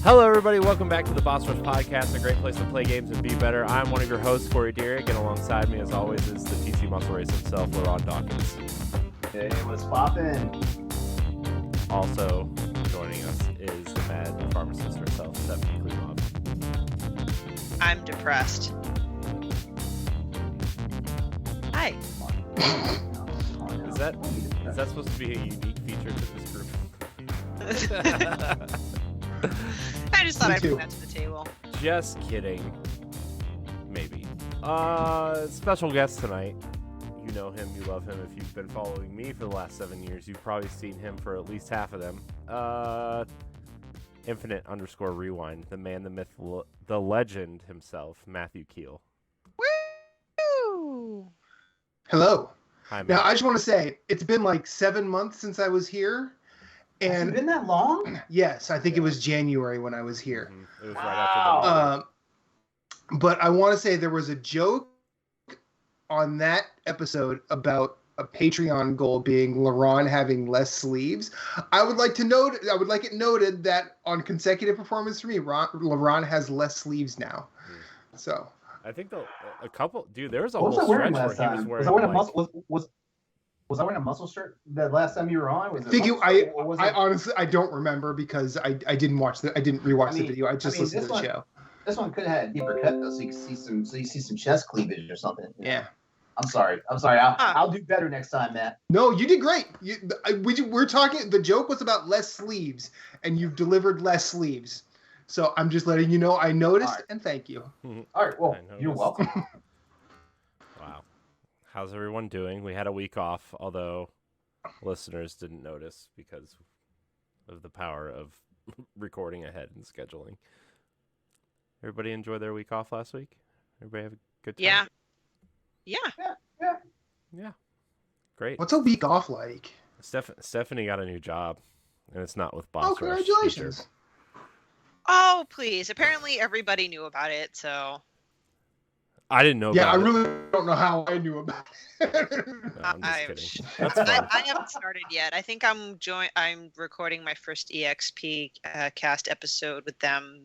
Hello, everybody. Welcome back to the Boss Rush Podcast, a great place to play games and be better. I'm one of your hosts, Corey Dirrig, and alongside me, as always, is the PC muscle race himself, LeRon Dawkins. Hey, what's poppin'? Also joining us is the mad pharmacist herself, Stephanie Klimov. I'm depressed. Hi. Is that supposed to be a unique feature to this group? I just thought I'd bring that to the table. Just kidding. Maybe. Special guest tonight. You know him, you love him. If you've been following me for the last 7 years, you've probably seen him for at least half of them. Infinite_rewind. The man, the myth, the legend himself, Matthew Kiel. Woo! Hello. Hi, Matt. Now, I just want to say, it's been like 7 months since I was here. Has it been that long? Yes, I think it was January when I was here. It was right after the But I want to say there was a joke on that episode about a Patreon goal being LeRon having less sleeves. I would like it noted that on consecutive performance for me, LeRon has less sleeves now. So I think a couple, dude. There was a What whole was I wearing stretch last where he time? was wearing. Was I wearing a muscle shirt the last time you were on? I honestly don't remember because I didn't rewatch the video. I just listened to the show. This one could have had a deeper cut though, so you see some chest cleavage or something. Yeah. I'm sorry. I'll do better next time, Matt. No, you did great. We're talking. The joke was about less sleeves, and you've delivered less sleeves. So I'm just letting you know. I noticed, and thank you. All right. Well, you're welcome. Wow. How's everyone doing? We had a week off, although listeners didn't notice because of the power of recording ahead and scheduling. Everybody enjoy their week off last week? Everybody have a good time? Yeah. Great. What's a week off like? Stephanie got a new job, and it's not with Boss Oh, Rush. congratulations. Oh, please. Apparently everybody knew about it, so... I didn't know about it. Yeah, I really don't know how I knew about it. No, I'm just kidding. That's I fine. haven't started yet. I think I'm recording my first EXP cast episode with them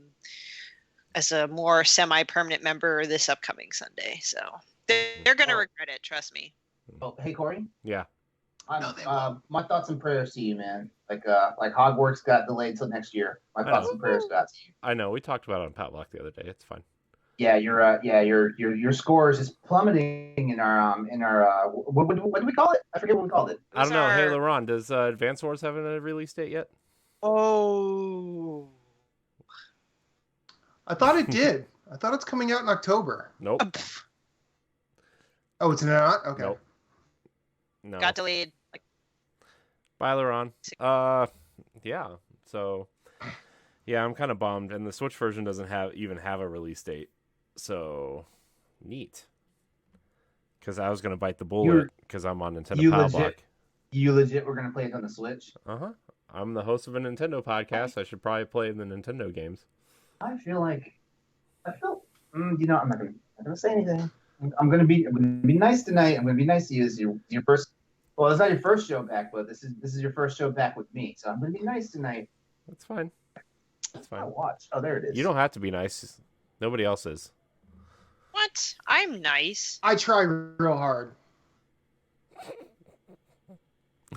as a more semi-permanent member this upcoming Sunday, so... They're going to regret it, trust me. Oh, hey, Corey. Yeah. My thoughts and prayers to you, man. Like Hogwarts got delayed till next year. My thoughts and prayers got to you. I know. We talked about it on Potluck the other day. It's fine. Yeah, your scores is plummeting in our what do we call it? I forget what we called it. I don't know. Hey, LeRon, does Advance Wars have a release date yet? Oh. I thought it did. I thought it's coming out in October. Nope. Oh, it's not? Okay. Nope. No. Got delayed. Bye, LeRon. Yeah. So, yeah, I'm kind of bummed, and the Switch version doesn't even have a release date. So, neat. Because I was gonna bite the bullet because I'm on Nintendo Power Block. You legit were gonna play it on the Switch? I'm the host of a Nintendo podcast. I should probably play the Nintendo games. I'm not gonna say anything. I'm gonna be nice tonight. I'm gonna be nice to you. This is your first. Well, it's not your first show back, but this is your first show back with me. So I'm gonna be nice tonight. That's fine. That's fine. I'll watch. Oh, there it is. You don't have to be nice. Nobody else is. What? I'm nice. I try real hard.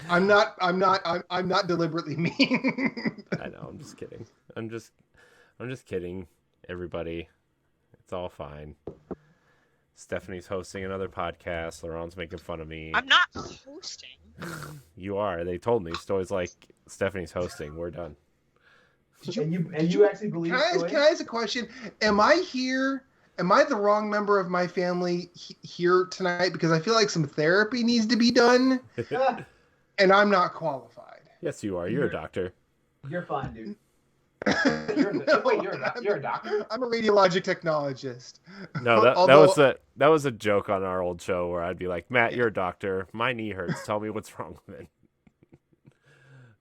I'm not deliberately mean. I know. I'm just kidding. I'm just kidding. Everybody, it's all fine. Stephanie's hosting another podcast. LeRon's making fun of me. I'm not hosting. You are. They told me. Stoy's like, Stephanie's hosting. We're done. And you actually believe it? Can I ask a question? Am I here? Am I the wrong member of my family here tonight? Because I feel like some therapy needs to be done, and I'm not qualified. Yes, you are. You're a doctor. You're fine, dude. You're a doctor? I'm a radiologic technologist. No, that was a joke on our old show where I'd be like, Matt, you're a doctor. My knee hurts. Tell me what's wrong with it.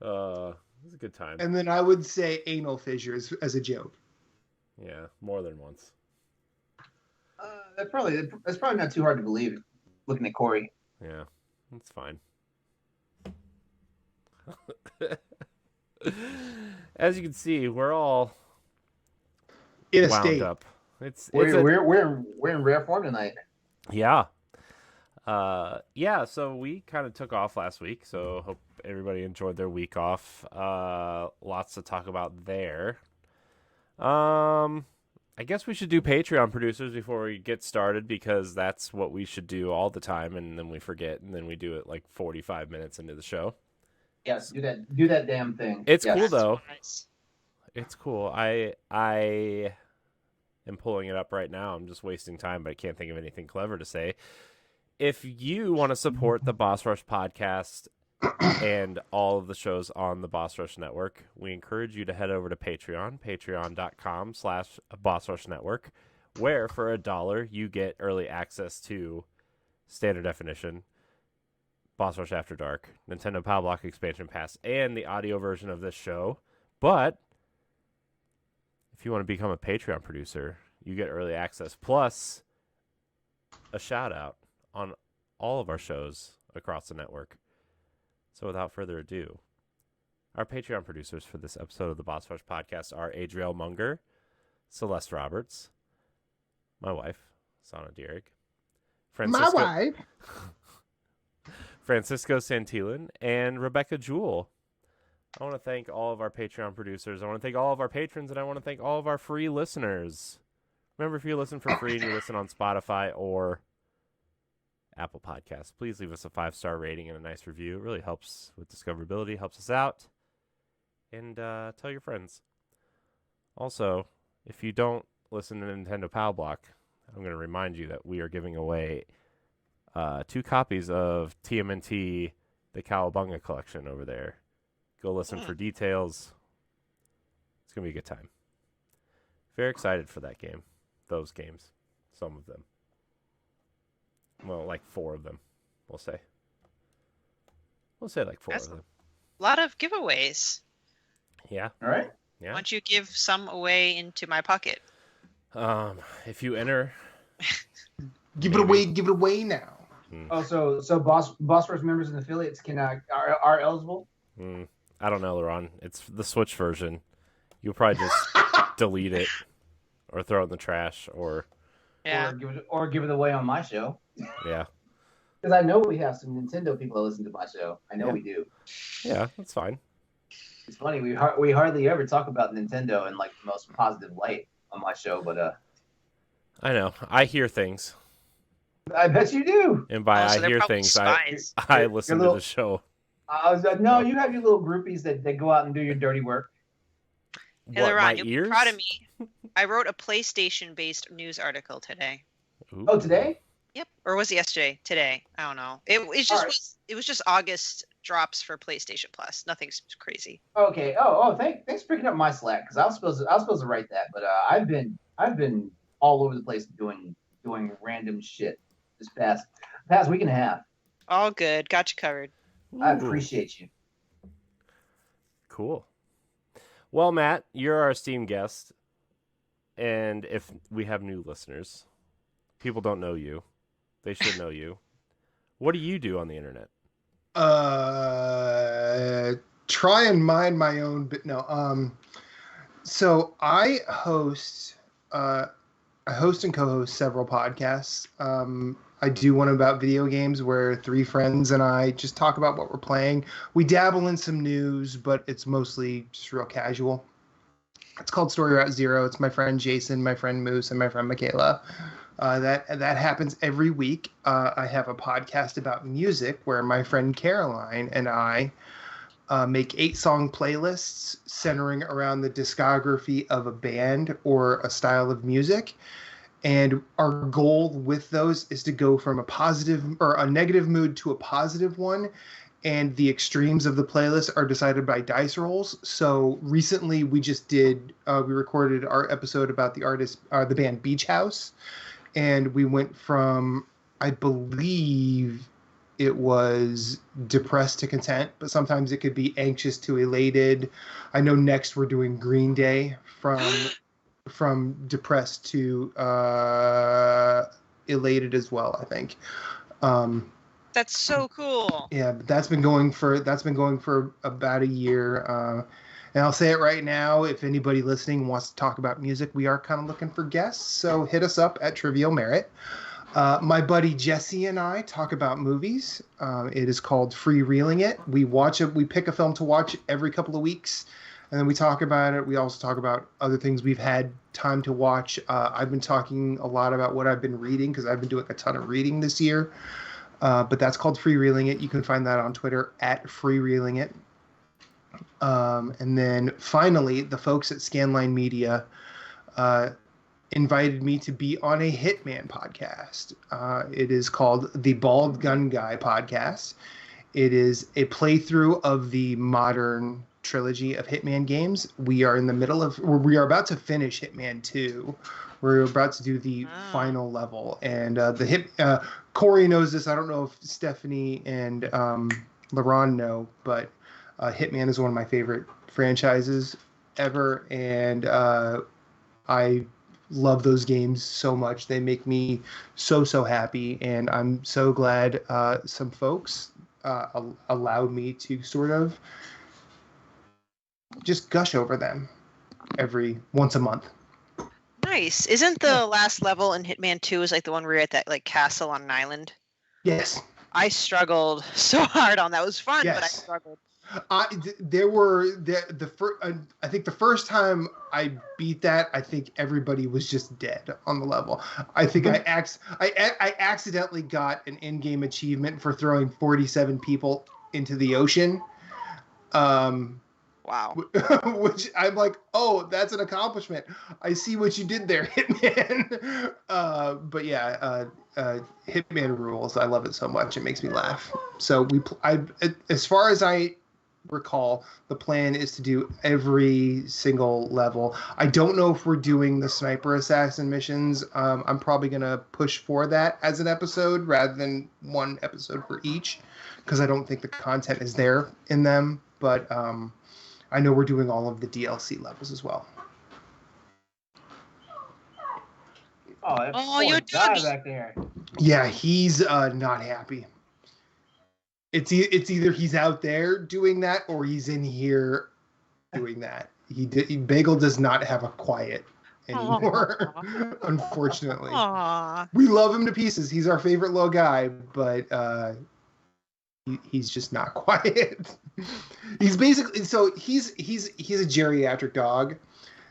It was a good time. And then I would say anal fissures as a joke. Yeah, more than once. That's probably not too hard to believe. Looking at Corey. Yeah, that's fine. As you can see, we're all In a wound state. up. It's We're in rare form tonight. yeah. So we kind of took off last week, so hope everybody enjoyed their week off. Lots to talk about there. I guess we should do Patreon producers before we get started, because that's what we should do all the time, and then we forget, and then we do it like 45 minutes into the show. Yes, do that damn thing. It's Yes. cool though. Nice. It's cool. I am pulling it up right now. I'm just wasting time, but I can't think of anything clever to say. If you want to support the Boss Rush podcast and all of the shows on the Boss Rush Network, we encourage you to head over to Patreon, patreon.com/Boss Rush Network, where for $1 you get early access to Standard Definition, Boss Rush After Dark, Nintendo Power Block Expansion Pass, and the audio version of this show. But if you want to become a Patreon producer, you get early access plus a shout out on all of our shows across the network. So without further ado, our Patreon producers for this episode of the Boss Rush podcast are Adriel Munger, Celeste Roberts, my wife, Sana Dirrig, My wife. Francisco Santillan, and Rebecca Jewell. I want to thank all of our Patreon producers. I want to thank all of our patrons, and I want to thank all of our free listeners. Remember, if you listen for free and you listen on Spotify or Apple Podcasts, please leave us a 5-star rating and a nice review. It really helps with discoverability, helps us out. And tell your friends. Also, if you don't listen to Nintendo Power Block, I'm going to remind you that we are giving away 2 copies of TMNT, the Cowabunga collection over there. Go listen for details. It's going to be a good time. Very excited for that game. Those games. Some of them. Well, like 4 of them, we'll say. We'll say like 4 That's of them. A lot of giveaways. Yeah. All right. Yeah. Why don't you give some away into my pocket? If you enter... Give it away now. Oh, so Boss Rush members and affiliates can are eligible. I don't know, LeRon. It's the Switch version. You'll probably just delete it or throw it in the trash or... Yeah. Or give it away on my show. Yeah. Because I know we have some Nintendo people that listen to my show. I know we do. Yeah, that's fine. It's funny, we hardly ever talk about Nintendo in like the most positive light on my show, but I know. I hear things. I bet you do. And by Oh, so I they're hear probably things, spies. I listen to the show. I was like, no, you have your little groupies that go out and do your dirty work. Hey, What, my LeRon, you'll ears? be proud of me. I wrote a PlayStation-based news article today. Ooh. Oh, today? Yep. Or was it yesterday? Today. I don't know. It just All right. it was just August drops for PlayStation Plus. Nothing's crazy. Okay. Thanks for picking up my slack because I was supposed to write that, but I've been all over the place doing random shit this past week and a half. All good. Got you covered. I Ooh. appreciate you. Cool. Well, Matt, you're our esteemed guest. And if we have new listeners, people don't know you. They should know you. What do you do on the internet? Try and mind my own, but no. So I host and co-host several podcasts. I do one about video games where 3 friends and I just talk about what we're playing. We dabble in some news, but it's mostly just real casual. It's called Story Route Zero. It's my friend Jason, my friend Moose, and my friend Michaela. That happens every week. I have a podcast about music where my friend Caroline and I make 8-song playlists centering around the discography of a band or a style of music. And our goal with those is to go from a positive or a negative mood to a positive one. And the extremes of the playlist are decided by dice rolls. So recently we just we recorded our episode about the band Beach House. And we went from, I believe it was depressed to content, but sometimes it could be anxious to elated. I know next we're doing Green Day from depressed to elated as well, I think. That's so cool. Yeah, but that's been going for about a year. And I'll say it right now, if anybody listening wants to talk about music, we are kind of looking for guests, so hit us up at Trivial Merit. My buddy Jesse and I talk about movies. It is called Freereeling It. We pick a film to watch every couple of weeks, and then we talk about it. We also talk about other things we've had time to watch. I've been talking a lot about what I've been reading because I've been doing a ton of reading this year. But that's called Freereeling It. You can find that on Twitter at Freereeling It. And then finally, the folks at Scanline Media invited me to be on a Hitman podcast. It is called the Bald Gun Guy podcast. It is a playthrough of the modern trilogy of Hitman games. We are about to finish Hitman 2. We're about to do the final level. And Corey knows this. I don't know if Stephanie and LeRon know, but Hitman is one of my favorite franchises ever. And I love those games so much. They make me so happy. And I'm so glad some folks allowed me to sort of just gush over them once a month. Nice. Isn't the last level in Hitman 2 is like the one where you're at that like castle on an island? Yes. I struggled so hard on that. It was fun, Yes. but I struggled. I think the first time I beat that, I think everybody was just dead on the level. I think I accidentally got an in-game achievement for throwing 47 people into the ocean. Wow. Which I'm like, oh, that's an accomplishment. I see what you did there, Hitman. But yeah, Hitman rules. I love it so much. It makes me laugh. So as far as I recall, the plan is to do every single level. I don't know if we're doing the sniper assassin missions. I'm probably going to push for that as an episode rather than one episode for each, because I don't think the content is there in them. But I know we're doing all of the DLC levels as well. Oh, your guy doggy. back there. Yeah, he's not happy. It's either he's out there doing that or he's in here doing that. Bagel does not have a quiet anymore, unfortunately. Aww. We love him to pieces. He's our favorite little guy, but he's just not quiet. He's basically he's a geriatric dog,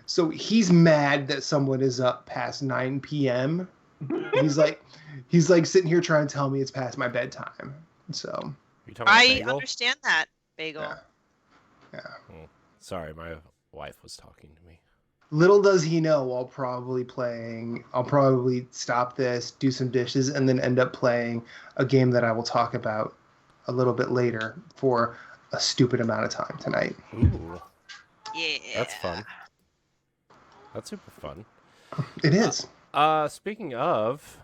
so he's mad that someone is up past 9 p.m. He's like sitting here trying to tell me it's past my bedtime. So I understand that, Bagel. Yeah. Sorry, my wife was talking to me. Little does he know I'll probably stop this, do some dishes, and then end up playing a game that I will talk about a little bit later for a stupid amount of time tonight. Ooh. Yeah. That's fun. That's super fun. It is. Speaking of,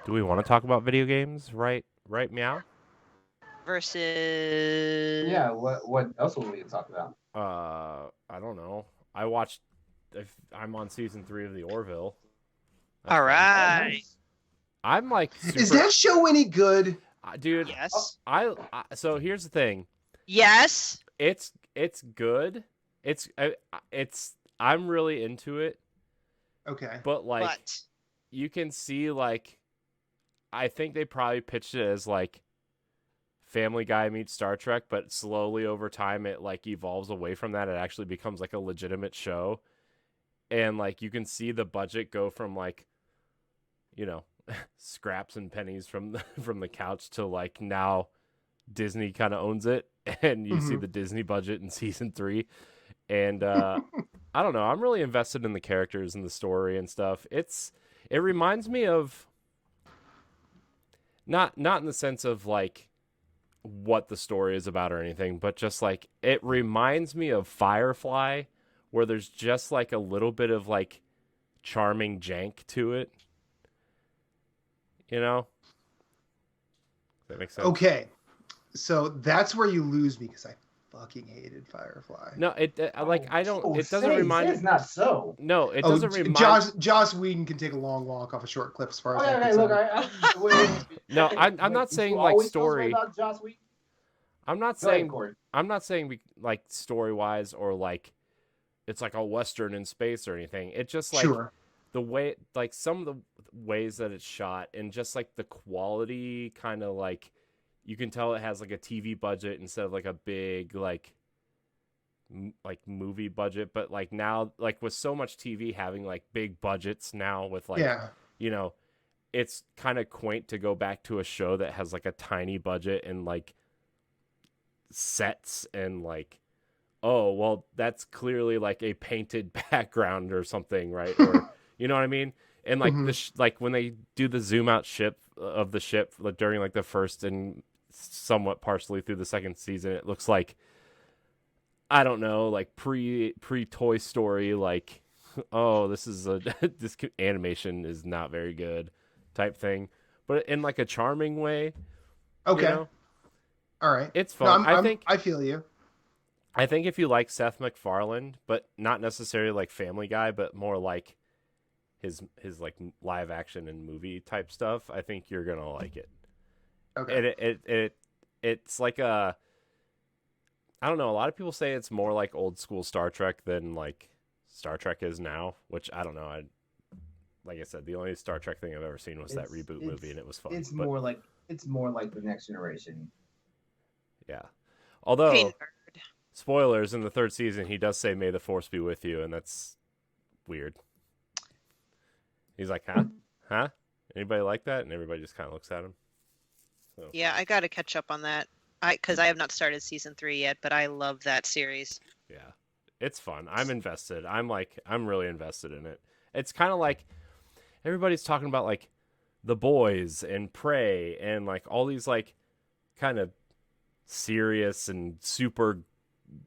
do we want to talk about video games? Right, Meow? Versus. Yeah. What else will we talk about? I don't know. I'm on season 3 of the Orville. All right. I'm like, Is that show any good? Dude? Yes. So here's the thing. Yes. It's good. I'm really into it. Okay. But you can see I think they probably pitched it as Family Guy meets Star Trek, but slowly over time it evolves away from that. It actually becomes a legitimate show, and you can see the budget go from scraps and pennies from the couch to now Disney kind of owns it, and you see the Disney budget in season 3, and I don't know. I'm really invested in the characters and the story and stuff. It reminds me of not in the sense of what the story is about or anything, but just it reminds me of Firefly, where there's just a little bit of charming jank to it. You know? Does that make sense? Okay. So that's where you lose me, because I fucking hated Firefly. No, I don't. It doesn't remind. It's not so. No, it doesn't remind. Joss Whedon can take a long walk off a short cliff as far as I'm Okay, concerned. look, No, I'm not saying story. story. About Joss Whedon? I'm not Go ahead, saying Corey. like story wise or like it's like a Western in space or anything. It's just like Sure. the way, like some of the ways that it's shot and just like the quality, kind of like you can tell it has like a TV budget instead of like a big like movie budget. But like now, like with so much TV having like big budgets now with like, Yeah. you know, it's kind of quaint to go back to a show that has like a tiny budget and like sets and like, oh well, that's clearly like a painted background or something, right? Or you know what I mean? And like like when they do the zoom out of the ship during like the first and somewhat partially through the second season, it looks like, I don't know, like pre Toy Story, like, oh, this is this animation is not very good type thing, but in like a charming way. Okay. You know? All right. It's fun. No, I feel you. I think if you like Seth MacFarlane, but not necessarily like Family Guy, but more like his like live action and movie type stuff, I think you're gonna like it. Okay. It's like a, I don't know. A lot of people say it's more like old school Star Trek than like Star Trek is now, which I don't know. Like I said, the only Star Trek thing I've ever seen was that reboot movie, and it was fun. It's more like the Next Generation. Yeah. Although, Hey, nerd. spoilers, in the third season, he does say, "May the Force be with you," and that's weird. He's like, "Huh? Huh? Anybody like that?" And everybody just kind of looks at him. So, Yeah, I got to catch up on that. Because I have not started season 3 yet, but I love that series. yeah, it's fun. I'm invested. I'm really invested in it. It's kind of like everybody's talking about like The Boys and Prey and like all these like kind of serious and super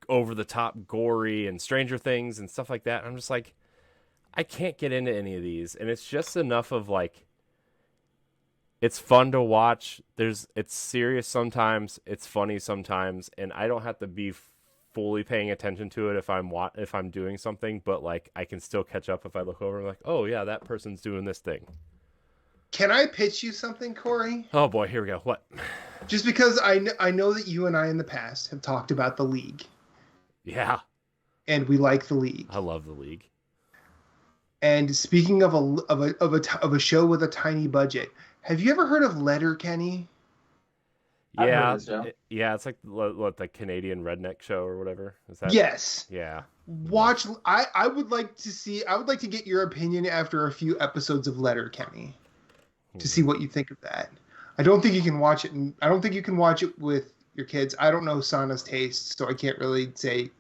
over the top gory and Stranger Things and stuff like that. I'm just like, I can't get into any of these, and it's just enough of like, it's fun to watch. It's serious sometimes, it's funny sometimes, and I don't have to be fully paying attention to it if I'm doing something, but like I can still catch up if I look over and like, oh yeah, that person's doing this thing. Can I pitch you something, Corey? Oh boy, here we go. What? Just because I know that you and I in the past have talked about The League, Yeah, and we like The League. I love The League. And speaking of a show with a tiny budget, have you ever heard of Letterkenny? I've heard Yeah, of this show. yeah, it's like what, the Canadian redneck show or whatever. Is that? Yes. Yeah. Watch. I would like to see. I would like to get your opinion after a few episodes of Letterkenny to see what you think of that. I don't think you can watch it. I don't think you can watch it with your kids. I don't know Sana's taste, so I can't really say.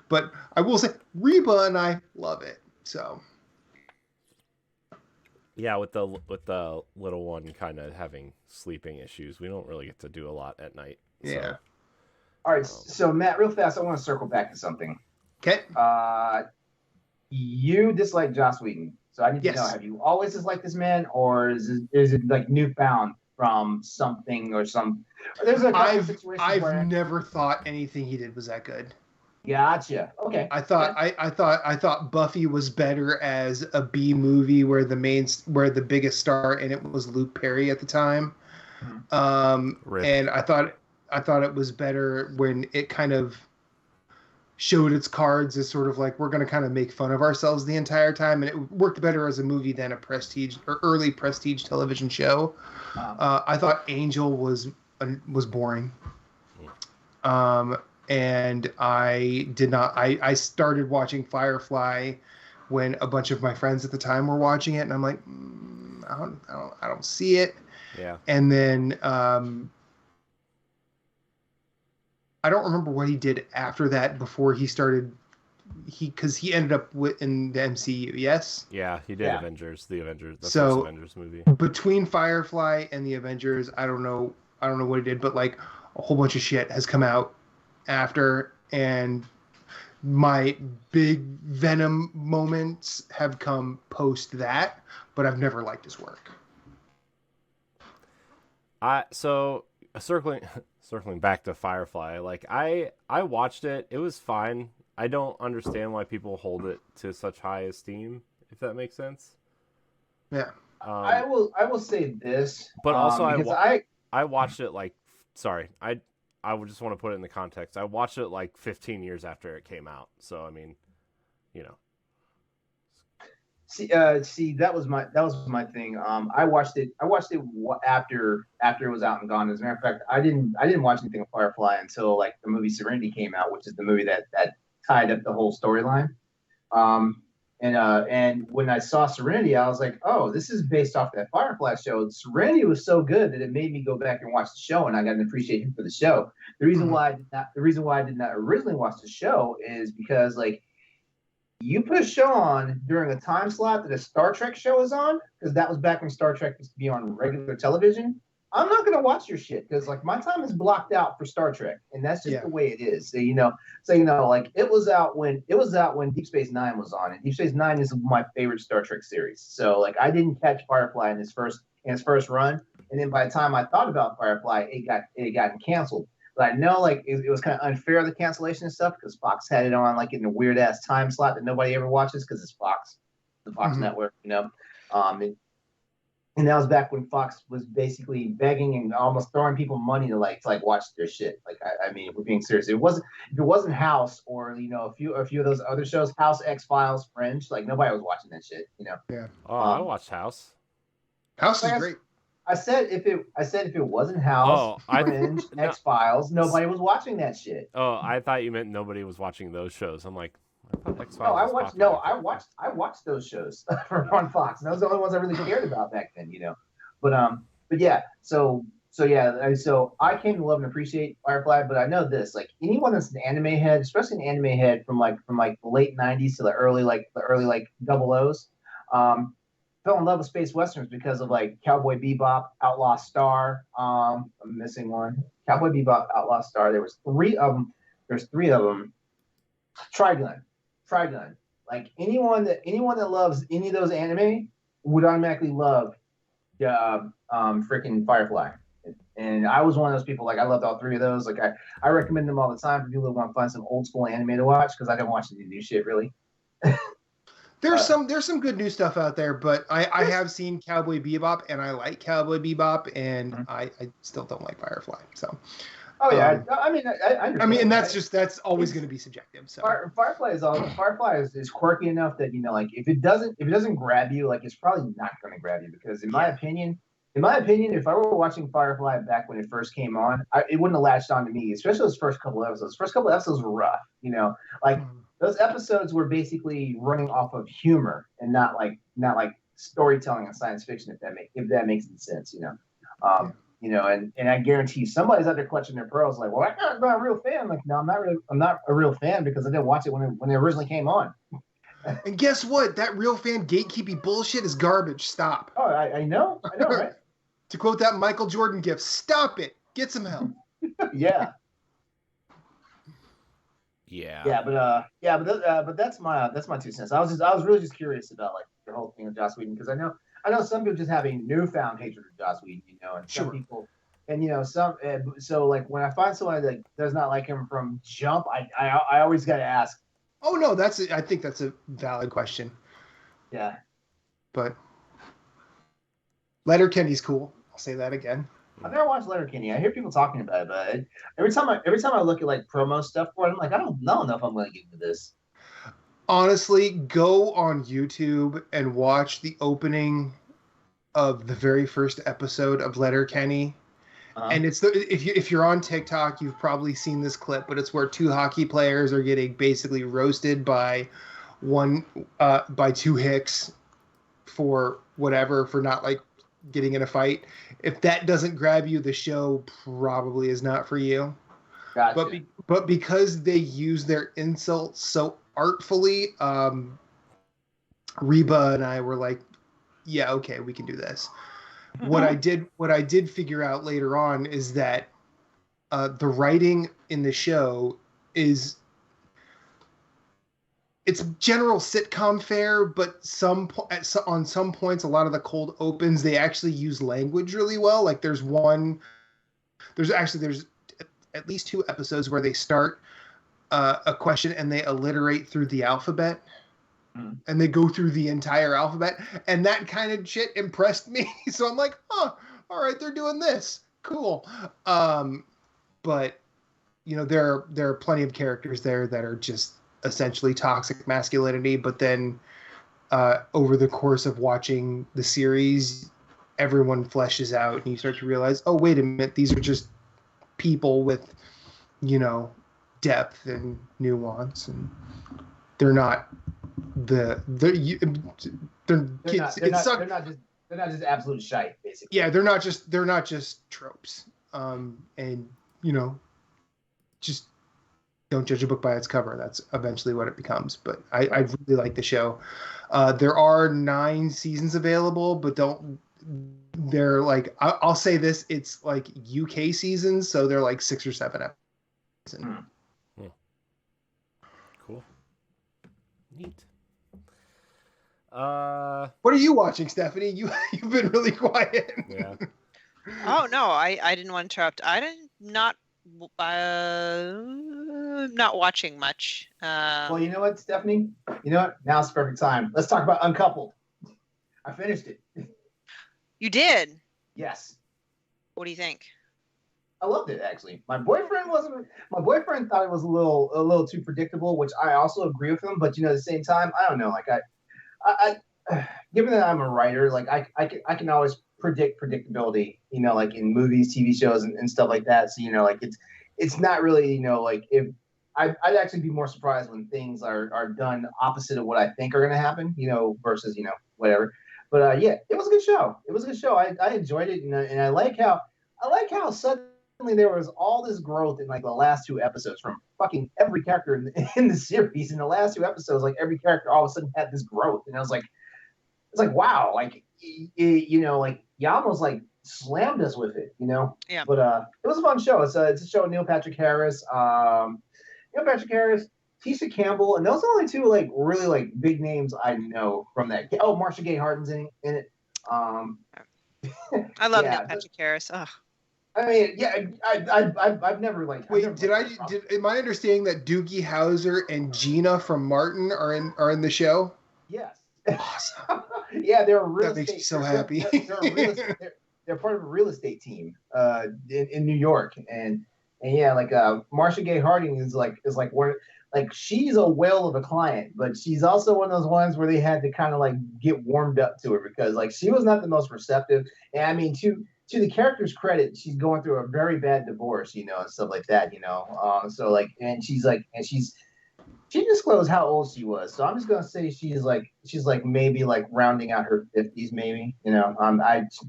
But I will say Reba and I love it. So. Yeah, with the little one kind of having sleeping issues, we don't really get to do a lot at night. Yeah. All right, so Matt, real fast, I want to circle back to something. Okay. You dislike Joss Whedon, so I need to know: have you always disliked this man, or is it like newfound from something or some? There's a couple of situations I've where never thought anything he did was that good. Gotcha. Okay. I thought Buffy was better as a B movie where the biggest star in it was Luke Perry at the time. And I thought it was better when it kind of showed its cards as sort of like, we're going to kind of make fun of ourselves the entire time, and it worked better as a movie than a prestige or early prestige television show. I thought Angel was boring. And I did not. I started watching Firefly when a bunch of my friends at the time were watching it, and I'm like, I don't see it. Yeah. And then I don't remember what he did after that. Before he started, because he ended up in the MCU. Yes. Yeah, he did. Yeah. Avengers, the first Avengers movie. Between Firefly and the Avengers, I don't know what he did, but like a whole bunch of shit has come out after, and my big Venom moments have come post that, but I've never liked his work. So circling back to Firefly, like I watched it. It was fine. I don't understand why people hold it to such high esteem, if that makes sense. Yeah. I will say this, But also, because I watched it like, sorry, I would just want to put it in the context. I watched it like 15 years after it came out. So I mean, you know. See, that was my thing. I watched it after it was out and gone. As a matter of fact, I didn't watch anything of Firefly until like the movie Serenity came out, which is the movie that tied up the whole storyline. And when I saw Serenity, I was like, oh, this is based off that Firefly show. Serenity was so good that it made me go back and watch the show, and I got an appreciation for the show. The reason why I did not originally watch the show is because like, you put a show on during a time slot that a Star Trek show is on, because that was back when Star Trek used to be on regular television. I'm not gonna watch your shit because like my time is blocked out for Star Trek, and that's just the way it is. So like it was out when Deep Space Nine was on, and Deep Space Nine is my favorite Star Trek series. So like I didn't catch Firefly in its first run, and then by the time I thought about Firefly, it got canceled. But I know like it was kind of unfair, the cancellation and stuff, because Fox had it on like in a weird ass time slot that nobody ever watches because it's Fox, the Fox network, and that was back when Fox was basically begging and almost throwing people money to watch their shit. Like I mean, if we're being serious, if it wasn't House or a few of those other shows, House, X-Files, Fringe, like nobody was watching that shit. Yeah. Oh, I watched House. House is great. I said if it wasn't House, Fringe, X-Files, nobody was watching that shit. Oh, I thought you meant nobody was watching those shows. I'm like, I thought X-Files. I watched those shows on Fox. And those are the only ones I really cared about back then, But yeah, so I came to love and appreciate Firefly. But I know this, like anyone that's an anime head, especially an anime head from the late '90s to the early double O's. Fell in love with space westerns because of like Cowboy Bebop, Outlaw Star. I'm missing one. Cowboy Bebop, Outlaw Star. There's three of them. Trigun. Like anyone that loves any of those anime would automatically love freaking Firefly. And I was one of those people. Like I loved all three of those. Like I recommend them all the time for people who want to find some old school anime to watch because I don't watch any new shit really. There's some good new stuff out there, but I have seen Cowboy Bebop and I like Cowboy Bebop, and I still don't like Firefly. So. Oh yeah, I mean, and that's always going to be subjective. So Firefly is quirky enough that if it doesn't grab you, like it's probably not going to grab you because in my opinion, if I were watching Firefly back when it first came on, it wouldn't have latched on to me, especially those first couple episodes. First couple episodes were rough, those episodes were basically running off of humor and not like storytelling and science fiction, if that makes any sense, and I guarantee you somebody's out there clutching their pearls like, well, I'm not a real fan. Like, no, I'm not a real fan because I didn't watch it when it originally came on. And guess what? That real fan gatekeeping bullshit is garbage. Stop. Oh, I know, right? To quote that Michael Jordan gif, stop it. Get some help. Yeah. Yeah. But that's my 2 cents. I was really just curious about like the whole thing of Joss Whedon because I know some people just have a newfound hatred of Joss Whedon, and some people, and so like when I find somebody that does not like him from jump, I always got to ask. Oh no, I think that's a valid question. Yeah. But Letterkenny's cool. I'll say that again. I've never watched Letterkenny. I hear people talking about it, but every time I look at like promo stuff for it, I'm like, I don't know if I'm going to get into this. Honestly, go on YouTube and watch the opening of the very first episode of Letterkenny. And it's if you're on TikTok, you've probably seen this clip, but it's where two hockey players are getting basically roasted by two hicks for not like getting in a fight. If that doesn't grab you, the show probably is not for you. Gotcha. But because they use their insults so artfully, Reba and I were like, yeah, okay, we can do this. What I did figure out later on is that the writing in the show it's general sitcom fare, but on some points, a lot of the cold opens, they actually use language really well. Like there's at least 2 episodes where they start a question and they alliterate through the alphabet. And they go through the entire alphabet, and that kind of shit impressed me. So I'm like, all right, they're doing this. Cool. But there are plenty of characters there that are just essentially toxic masculinity, but then over the course of watching the series, everyone fleshes out and you start to realize, oh, wait a minute, these are just people with, depth and nuance, and they're not they're not just absolute shite, basically. Yeah, they're not just tropes. And just don't judge a book by its cover. That's eventually what it becomes. But I really like the show. There are 9 seasons available, but they're like, I'll say this, it's like UK seasons, so they're like 6 or 7 episodes. Cool. Neat. What are you watching, Stephanie? You've been really quiet. Yeah. Oh no, I didn't want to interrupt. Not watching much. Well, you know what, Stephanie? You know what? Now's the perfect time. Let's talk about Uncoupled. I finished it. You did? Yes. What do you think? I loved it, actually. My boyfriend thought it was a little too predictable, which I also agree with him. But at the same time, I don't know. Like I given that I'm a writer, like I can always predict predictability, like in movies, TV shows, and stuff like that. So like it's not really, like if I'd actually be more surprised when things are done opposite of what I think are going to happen, versus whatever. But yeah, it was a good show. It was a good show. I enjoyed it, and I like how suddenly there was all this growth in like the last 2 episodes from fucking every character in the series. In the last 2 episodes, like every character all of a sudden had this growth, and I was like, it's like wow, like like you almost like slammed us with it, Yeah. But it was a fun show. It's a show with Neil Patrick Harris, Tisha Campbell, and those are the only 2 like really like big names I know from that. Oh, Marcia Gay Harden's in it. I love Neil Patrick Harris. Oh. I mean, yeah, I've never like. Wait, am I understanding that Doogie Howser and Gina from Martin are in the show? Yes. Awesome. Yeah, they're a real that estate. makes me so happy. They're part of a real estate team in New York, and yeah, like Marcia Gay Harding is like one. Like she's a whale of a client, but she's also one of those ones where they had to kind of like get warmed up to her because like she was not the most receptive. And I mean, to the character's credit, she's going through a very bad divorce, and stuff like that, So like, and she disclosed how old she was, so I'm just gonna say she's like maybe like rounding out her 50s, maybe.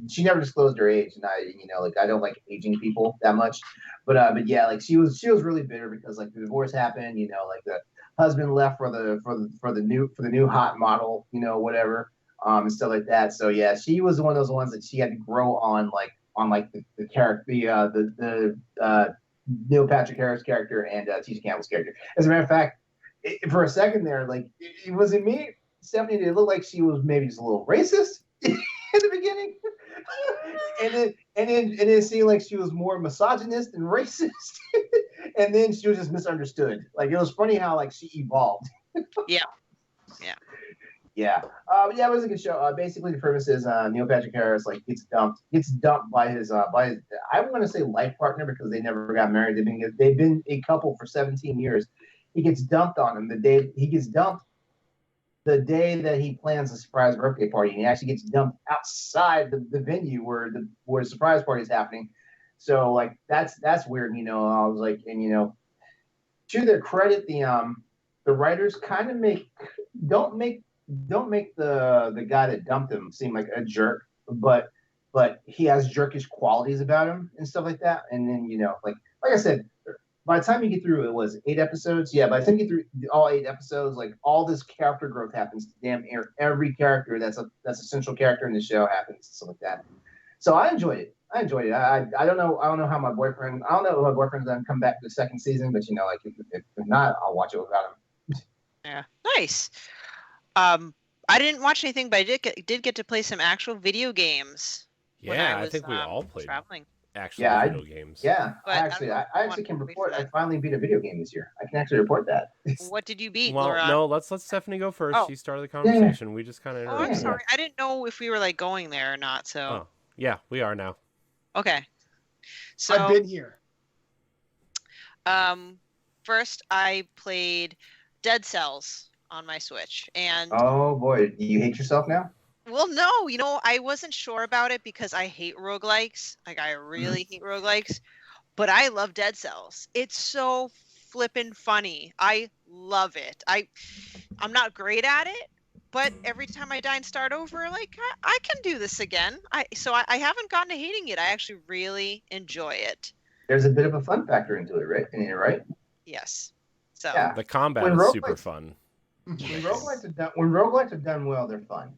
She never disclosed her age, and I don't like aging people that much, but yeah, like she was really bitter because like the divorce happened, like the husband left for the new hot model, whatever, and stuff like that. So yeah, she was one of those ones that she had to grow on the character, the Neil Patrick Harris character and Tisha Campbell's character. As a matter of fact. For a second there, like it wasn't me, Stephanie. Did it look like she was maybe just a little racist in the beginning, and then it seemed like she was more misogynist and racist, and then she was just misunderstood. Like it was funny how like she evolved. Yeah. Yeah, it was a good show. Basically, the premise is Neil Patrick Harris like gets dumped by his I want to say life partner because they never got married. They've been a couple for 17 years. He gets dumped on him the day that he plans a surprise birthday party, and he actually gets dumped outside the venue where the surprise party is happening. So like that's weird, I was like, and to their credit, the writers kind of don't make the guy that dumped him seem like a jerk, but he has jerkish qualities about him and stuff like that. And then like I said. By the time you get through, it was 8 episodes. Yeah, by the time you get through all 8 episodes, like all this character growth happens to damn near every character that's a central character in the show happens, stuff like that. So I enjoyed it. I don't know how my boyfriend. I don't know if my boyfriend's gonna come back to the 2nd season, but like if not, I'll watch it without him. Yeah, nice. I didn't watch anything, but I did get to play some actual video games. Yeah, I think we all played traveling. Actually, video games. Yeah, But I actually can report. I finally beat a video game this year. I can actually report that. What did you beat, Well, LeRon? no, let's let Stephanie go first. Oh. She started the conversation. Yeah. We just kind of Oh, I'm sorry. I didn't know if we were like going there or not. So. Oh, yeah, we are now. Okay. So I've been here. First I played Dead Cells on my Switch, and Oh boy, do you hate yourself now? well, no, I wasn't sure about it because I hate roguelikes. Like, I really hate roguelikes, but I love Dead Cells. It's so flippin' funny. I love it. I'm not great at it, but every time I die and start over, like, I can do this again. I haven't gotten to hating it. I actually really enjoy it. There's a bit of a fun factor into it, right? Right? Yes. So Yeah. The combat When is roguelikes- super fun. When roguelikes are done well, they're fun.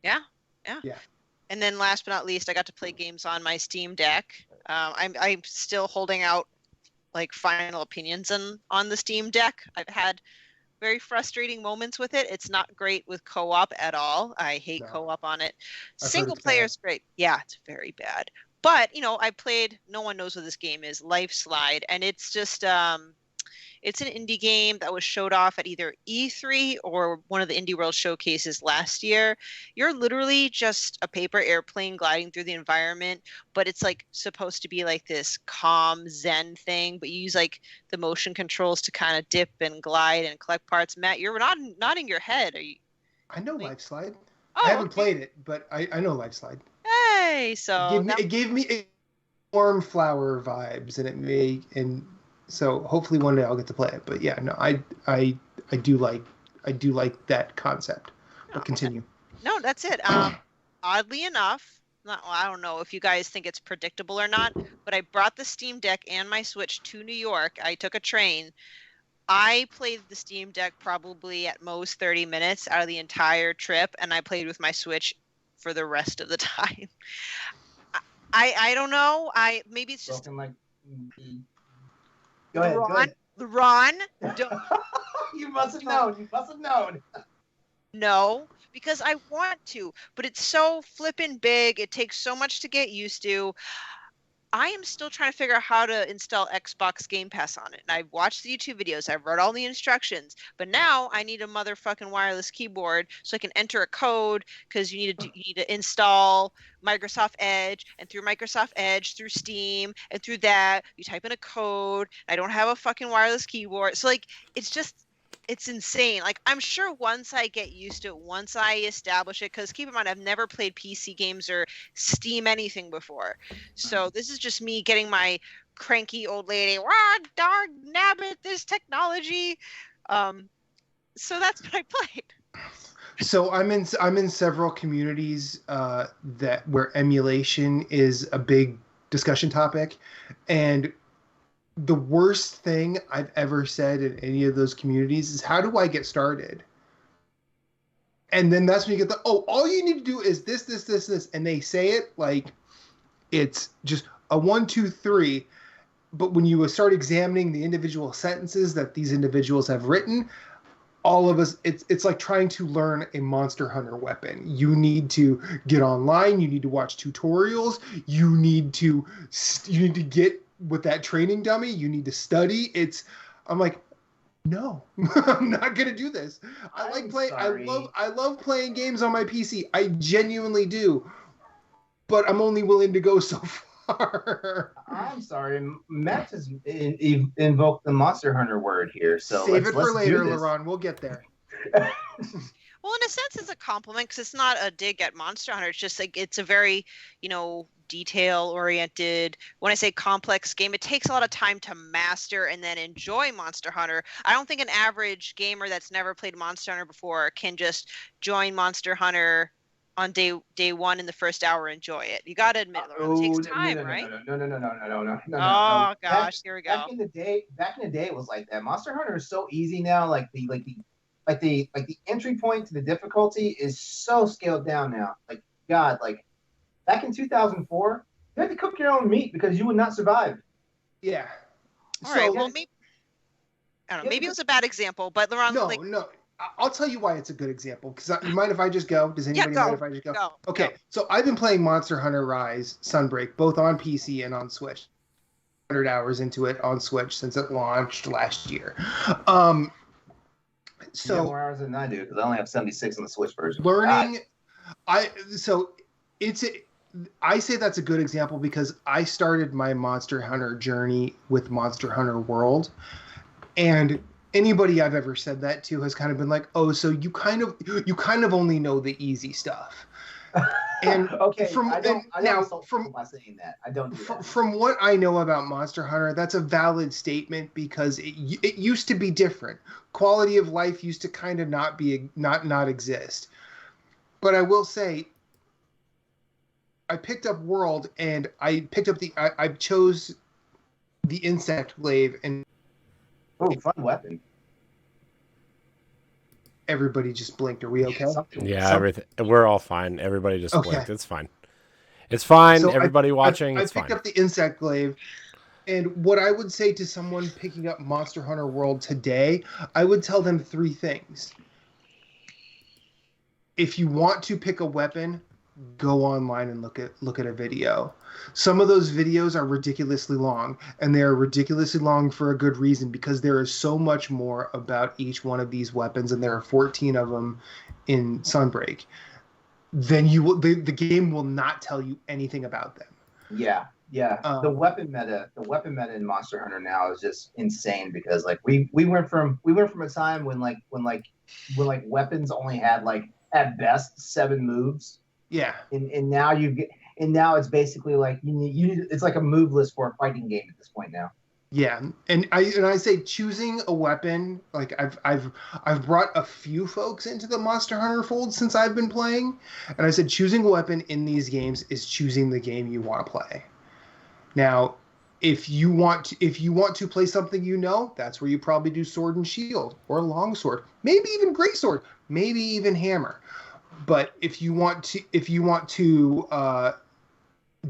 Yeah. Yeah. And then last but not least, I got to play games on my Steam Deck. I'm still holding out like final opinions on the Steam Deck. I've had very frustrating moments with it. It's not great with co-op at all. I hate co-op on it. Single player is great. Yeah, it's very bad. But I played. No one knows what this game is. Life Slide, and it's just it's an indie game that was showed off at either E3 or one of the Indie World showcases last year. You're literally just a paper airplane gliding through the environment, but it's like supposed to be like this calm Zen thing, but you use like the motion controls to kind of dip and glide and collect parts. Matt, you're nodding your head. Are you? I know Life Slide. Oh, I haven't played it, but I know Life Slide. Hey, so It gave me warm flower vibes, and so hopefully one day I'll get to play it. But yeah, no, I do like that concept. But continue. No, that's it. Oddly enough, I don't know if you guys think it's predictable or not, but I brought the Steam Deck and my Switch to New York. I took a train. I played the Steam Deck probably at most 30 minutes out of the entire trip, and I played with my Switch for the rest of the time. I don't know. Maybe it's just like. Go ahead. LeRon, you must have known. No, because I want to, but it's so flippin' big. It takes so much to get used to. I am still trying to figure out how to install Xbox Game Pass on it. And I've watched the YouTube videos. I've read all the instructions. But now I need a motherfucking wireless keyboard so I can enter a code, because you need to install Microsoft Edge, and through Microsoft Edge, through Steam, and through that, you type in a code. I don't have a fucking wireless keyboard. So, like, it's insane. Like, I'm sure once I get used to it, once I establish it, because keep in mind, I've never played PC games or Steam anything before. So this is just me getting my cranky old lady, dog nabbit, this technology. So that's what I played. So I'm in several communities where emulation is a big discussion topic, and the worst thing I've ever said in any of those communities is, how do I get started? And then that's when you get all you need to do is this. And they say it like it's just a 1, 2, 3. But when you start examining the individual sentences that these individuals have written, all of us, it's like trying to learn a Monster Hunter weapon. You need to get online. You need to watch tutorials. You need to get with that training dummy. You need to study. I'm like, no, I'm not gonna do this. I love playing games on my PC. I genuinely do, but I'm only willing to go so far. I'm sorry, Matt has invoked the Monster Hunter word here. So save it for later, LeRon. We'll get there. Well, in a sense, it's a compliment, because it's not a dig at Monster Hunter. It's just like, it's a very, detail-oriented, when I say complex game, it takes a lot of time to master and then enjoy Monster Hunter. I don't think an average gamer that's never played Monster Hunter before can just join Monster Hunter on day one in the first hour and enjoy it. You got to admit, it takes time, right? No. Oh gosh, here we go. Back in the day, it was like that. Monster Hunter is so easy now. Like the entry point to the difficulty is so scaled down now. Like, God, like back in 2004, you had to cook your own meat because you would not survive. Yeah. All right. Well, maybe I don't know. Maybe it was a bad example, but LeRon, no. I'll tell you why it's a good example. Because you mind if I just go? Does anybody mind if I just go? Okay. So I've been playing Monster Hunter Rise Sunbreak both on PC and on Switch. 100 hours into it on Switch since it launched last year. So you have more hours than I do, because I only have 76 on the Switch version. Learning, I say that's a good example because I started my Monster Hunter journey with Monster Hunter World, and anybody I've ever said that to has kind of been like, "Oh, so you kind of only know the easy stuff." And okay, I don't now insult people by saying that. I don't do that. From what I know about Monster Hunter, that's a valid statement because it used to be different. Quality of life used to kind of not exist. But I will say, I picked up World and I picked up I chose the Insect Glaive and fun weapon. Everybody just blinked. Are we okay? Yeah, everything. We're all fine. Everybody just blinked. It's fine. It's fine. So everybody watching, it's fine. I picked up the Insect Glaive, and what I would say to someone picking up Monster Hunter World today, I would tell them 3 things. If you want to pick a weapon, go online and look at a video. Some of those videos are ridiculously long, and they are ridiculously long for a good reason because there is so much more about each one of these weapons, and there are 14 of them in Sunbreak. Then the game will not tell you anything about them. Yeah. The weapon meta in Monster Hunter now is just insane because like we went from a time when weapons only had like at best 7 moves. Yeah. And now it's basically like you need it's like a move list for a fighting game at this point now. Yeah, and I say choosing a weapon, like I've brought a few folks into the Monster Hunter fold since I've been playing, and I said choosing a weapon in these games is choosing the game you want to play. Now, if you want to play something that's where you probably do sword and shield or longsword, maybe even greatsword, maybe even hammer. But if you want to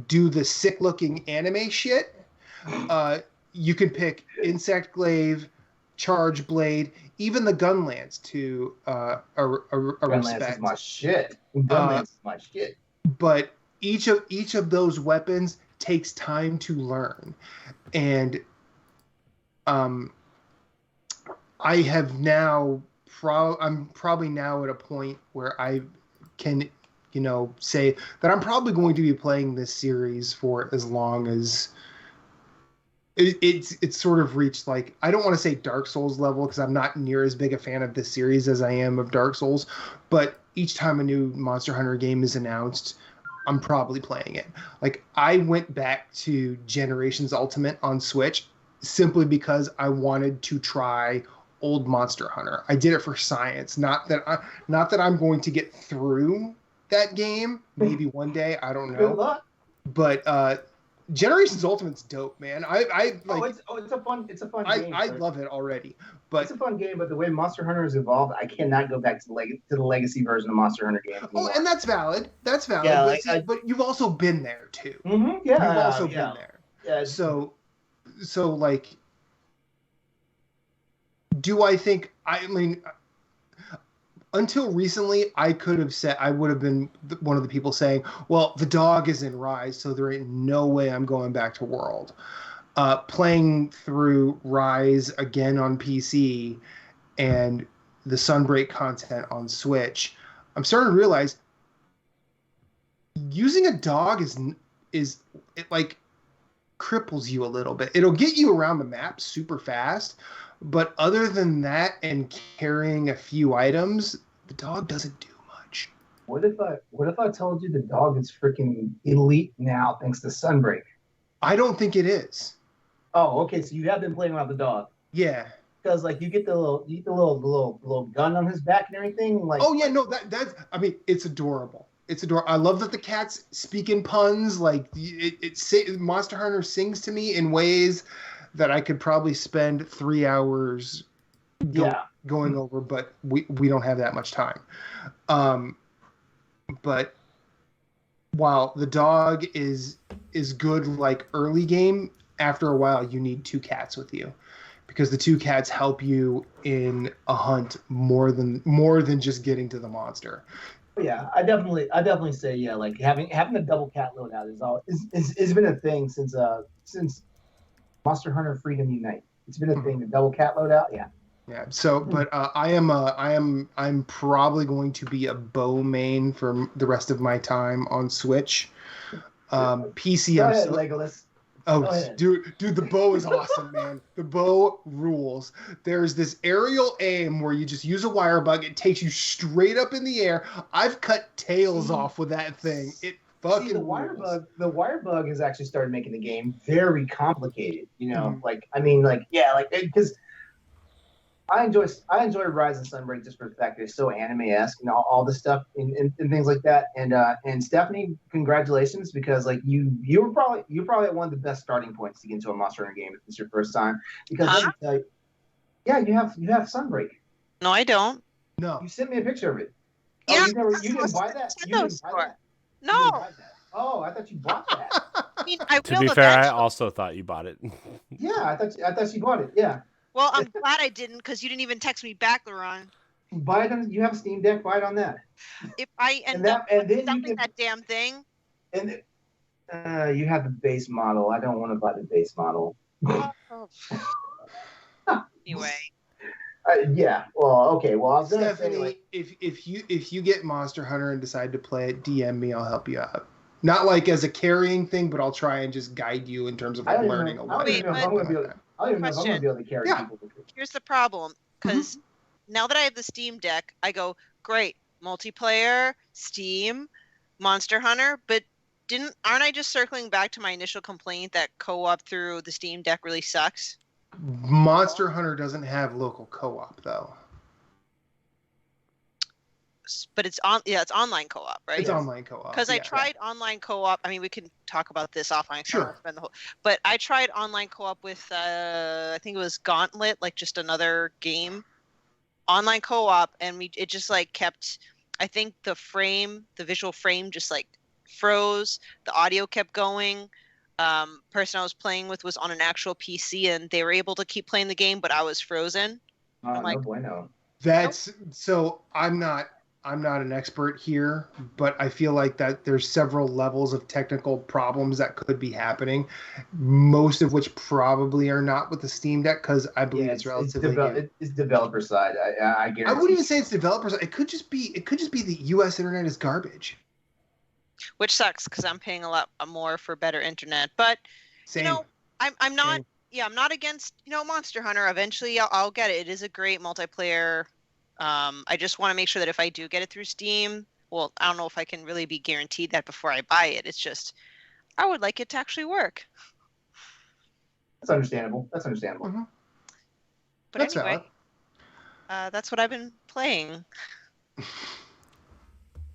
do the sick-looking anime shit, you can pick Insect Glaive, Charge Blade, even the Gun Lance to a Gun respect. Lance is my shit. Gun Lance is my shit. But each of those weapons takes time to learn, and I have now. I'm probably now at a point where I can, say that I'm probably going to be playing this series for as long as it's sort of reached, like, I don't want to say Dark Souls level because I'm not near as big a fan of this series as I am of Dark Souls, but each time a new Monster Hunter game is announced, I'm probably playing it. Like, I went back to Generations Ultimate on Switch simply because I wanted to try old Monster Hunter. I did it for science, not that I'm going to get through that game. Maybe one day, I don't know. Good luck. But Generations Ultimate's dope, man. It's a fun game. I love it already. But it's a fun game, but the way Monster Hunter has evolved, I cannot go back to the legacy version of Monster Hunter game anymore. Oh, and that's valid. Yeah, but you've also been there too. Mm-hmm, yeah, you've also been there. Yeah. So like, do I think? I mean, until recently, I would have been one of the people saying, "Well, the dog is in Rise, so there ain't no way I'm going back to World." Playing through Rise again on PC and the Sunbreak content on Switch, I'm starting to realize using a dog is like cripples you a little bit. It'll get you around the map super fast. But other than that and carrying a few items, the dog doesn't do much. What if I told you the dog is freaking elite now thanks to Sunbreak? I don't think it is. Oh, okay. So you have been playing around the dog. Yeah. Because like you get the little gun on his back and everything. Like, oh yeah, no, that's I mean, it's adorable. It's adorable. I love that the cats speak in puns. Like Monster Hunter sings to me in ways that I could probably spend 3 hours going over, but we don't have that much time. But while the dog is good like early game, after a while you need 2 cats with you because the 2 cats help you in a hunt more than just getting to the monster. Yeah, I definitely say like having a double cat loadout is been a thing since Monster Hunter Freedom Unite. It's been a thing, the double cat loadout. Yeah. Yeah. So, but I'm probably going to be a bow main for the rest of my time on Switch. PC. Go I'm ahead, so. Legolas. Oh, Go ahead. dude, the bow is awesome, man. The bow rules. There's this aerial aim where you just use a wire bug. It takes you straight up in the air. I've cut tails off with that thing. It fucking See, the wire rules. bug has actually started making the game very complicated. You know, Mhm. like I mean, like yeah, like because I enjoy Rise and Sunbreak just for the fact that it's so anime-esque and all this stuff and things like that. And Stephanie, congratulations because like you're probably at one of the best starting points to get into a Monster Hunter game if it's your first time because Huh? yeah, you have Sunbreak. No, I don't. No. You sent me a picture of it. Yeah, you didn't buy that? You Nintendo didn't buy store. that? You No, didn't buy that? Oh, I thought you bought that. I mean I To will be fair, I eventually. also thought you bought it. Yeah, I thought you bought it. Yeah. Well, I'm glad I didn't because you didn't even text me back, LeRon. Buy it on. You have a Steam Deck. Buy it on that. If I end that- up and then you selling can- that damn thing, And you have the base model. I don't want to buy the base model. oh. Anyway, Yeah. Well, okay. Well, I was gonna say Stephanie, like, if you get Monster Hunter and decide to play it, DM me. I'll help you out. Not like as a carrying thing, but I'll try and just guide you in terms of I like don't even learning know- a I lot. don't even know if I'm gonna be able- I don't even know if I'm gonna be able to carry Yeah. people. With it. here's the problem because now that I have the Steam Deck, I go great multiplayer, Steam, Monster Hunter, but aren't I just circling back to my initial complaint that co-op through the Steam Deck really sucks? Monster Hunter doesn't have local co-op though. But it's online co-op, right? It's online co-op. Because I yeah. tried online co-op. I mean, we can talk about this offline. So I don't Sure. wanna spend the whole. But I tried online co-op with I think it was Gauntlet, like just another game, online co-op, and it just like kept. I think the visual frame, just like froze. The audio kept going. Person I was playing with was on an actual PC, and they were able to keep playing the game, but I was frozen. I'm like, no bueno. That's so. I'm not an expert here, but I feel like that there's several levels of technical problems that could be happening, most of which probably are not with the Steam Deck because I believe Yeah, it's relatively. it's developer side. I guarantee. I wouldn't even say it's developers. It could just be the U.S. internet is garbage. which sucks because I'm paying a lot more for better internet. But Same. you know, I'm not. Same. Yeah, I'm not against Monster Hunter. Eventually, I'll get it. It is a great multiplayer. I just want to make sure that if I do get it through Steam, well, I don't know if I can really be guaranteed that before I buy it. It's just I would like it to actually work. That's understandable. That's understandable. Mhm. But That's anyway, that's what I've been playing.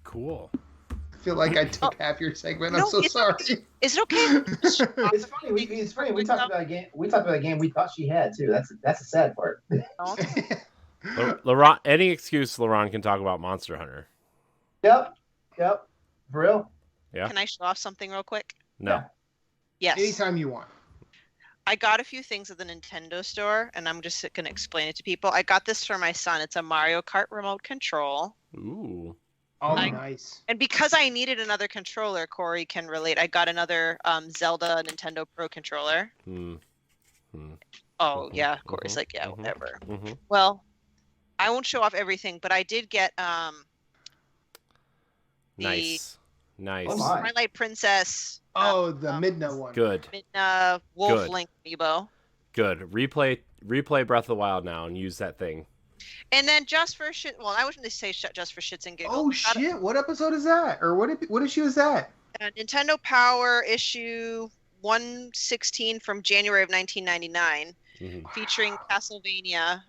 Cool. I feel like I took half your segment. I'm No, so it's sorry. Is it okay? It's funny. It's funny. We talked about a game. We talked about a game we thought she had too. That's the sad part. LeRon, any excuse LeRon can talk about Monster Hunter. Yep. For real. Yeah. Can I show off something real quick? No. Yes. Anytime you want. I got a few things at the Nintendo store, and I'm just going to explain it to people. I got this for my son. It's a Mario Kart remote control. Ooh. Oh, I- nice. And because I needed another controller, Corey can relate. I got another Zelda Nintendo Pro controller. Hmm. Oh, Mhm, yeah. Corey's mhm, like, yeah, mhm. whatever. Mm-hmm. Well, I won't show off everything, but I did get the Nice. Nice. Oh my. Twilight Princess Oh, the Midna one. Good. Wolf Good. Link amiibo. Good. Replay Breath of the Wild now and use that thing. And then just for shit, well, I wouldn't say just for shits and giggles. Oh I got shit! What episode is that? Or what issue is that? Nintendo Power issue 116 from January of 1999. Mhm. Featuring Castlevania.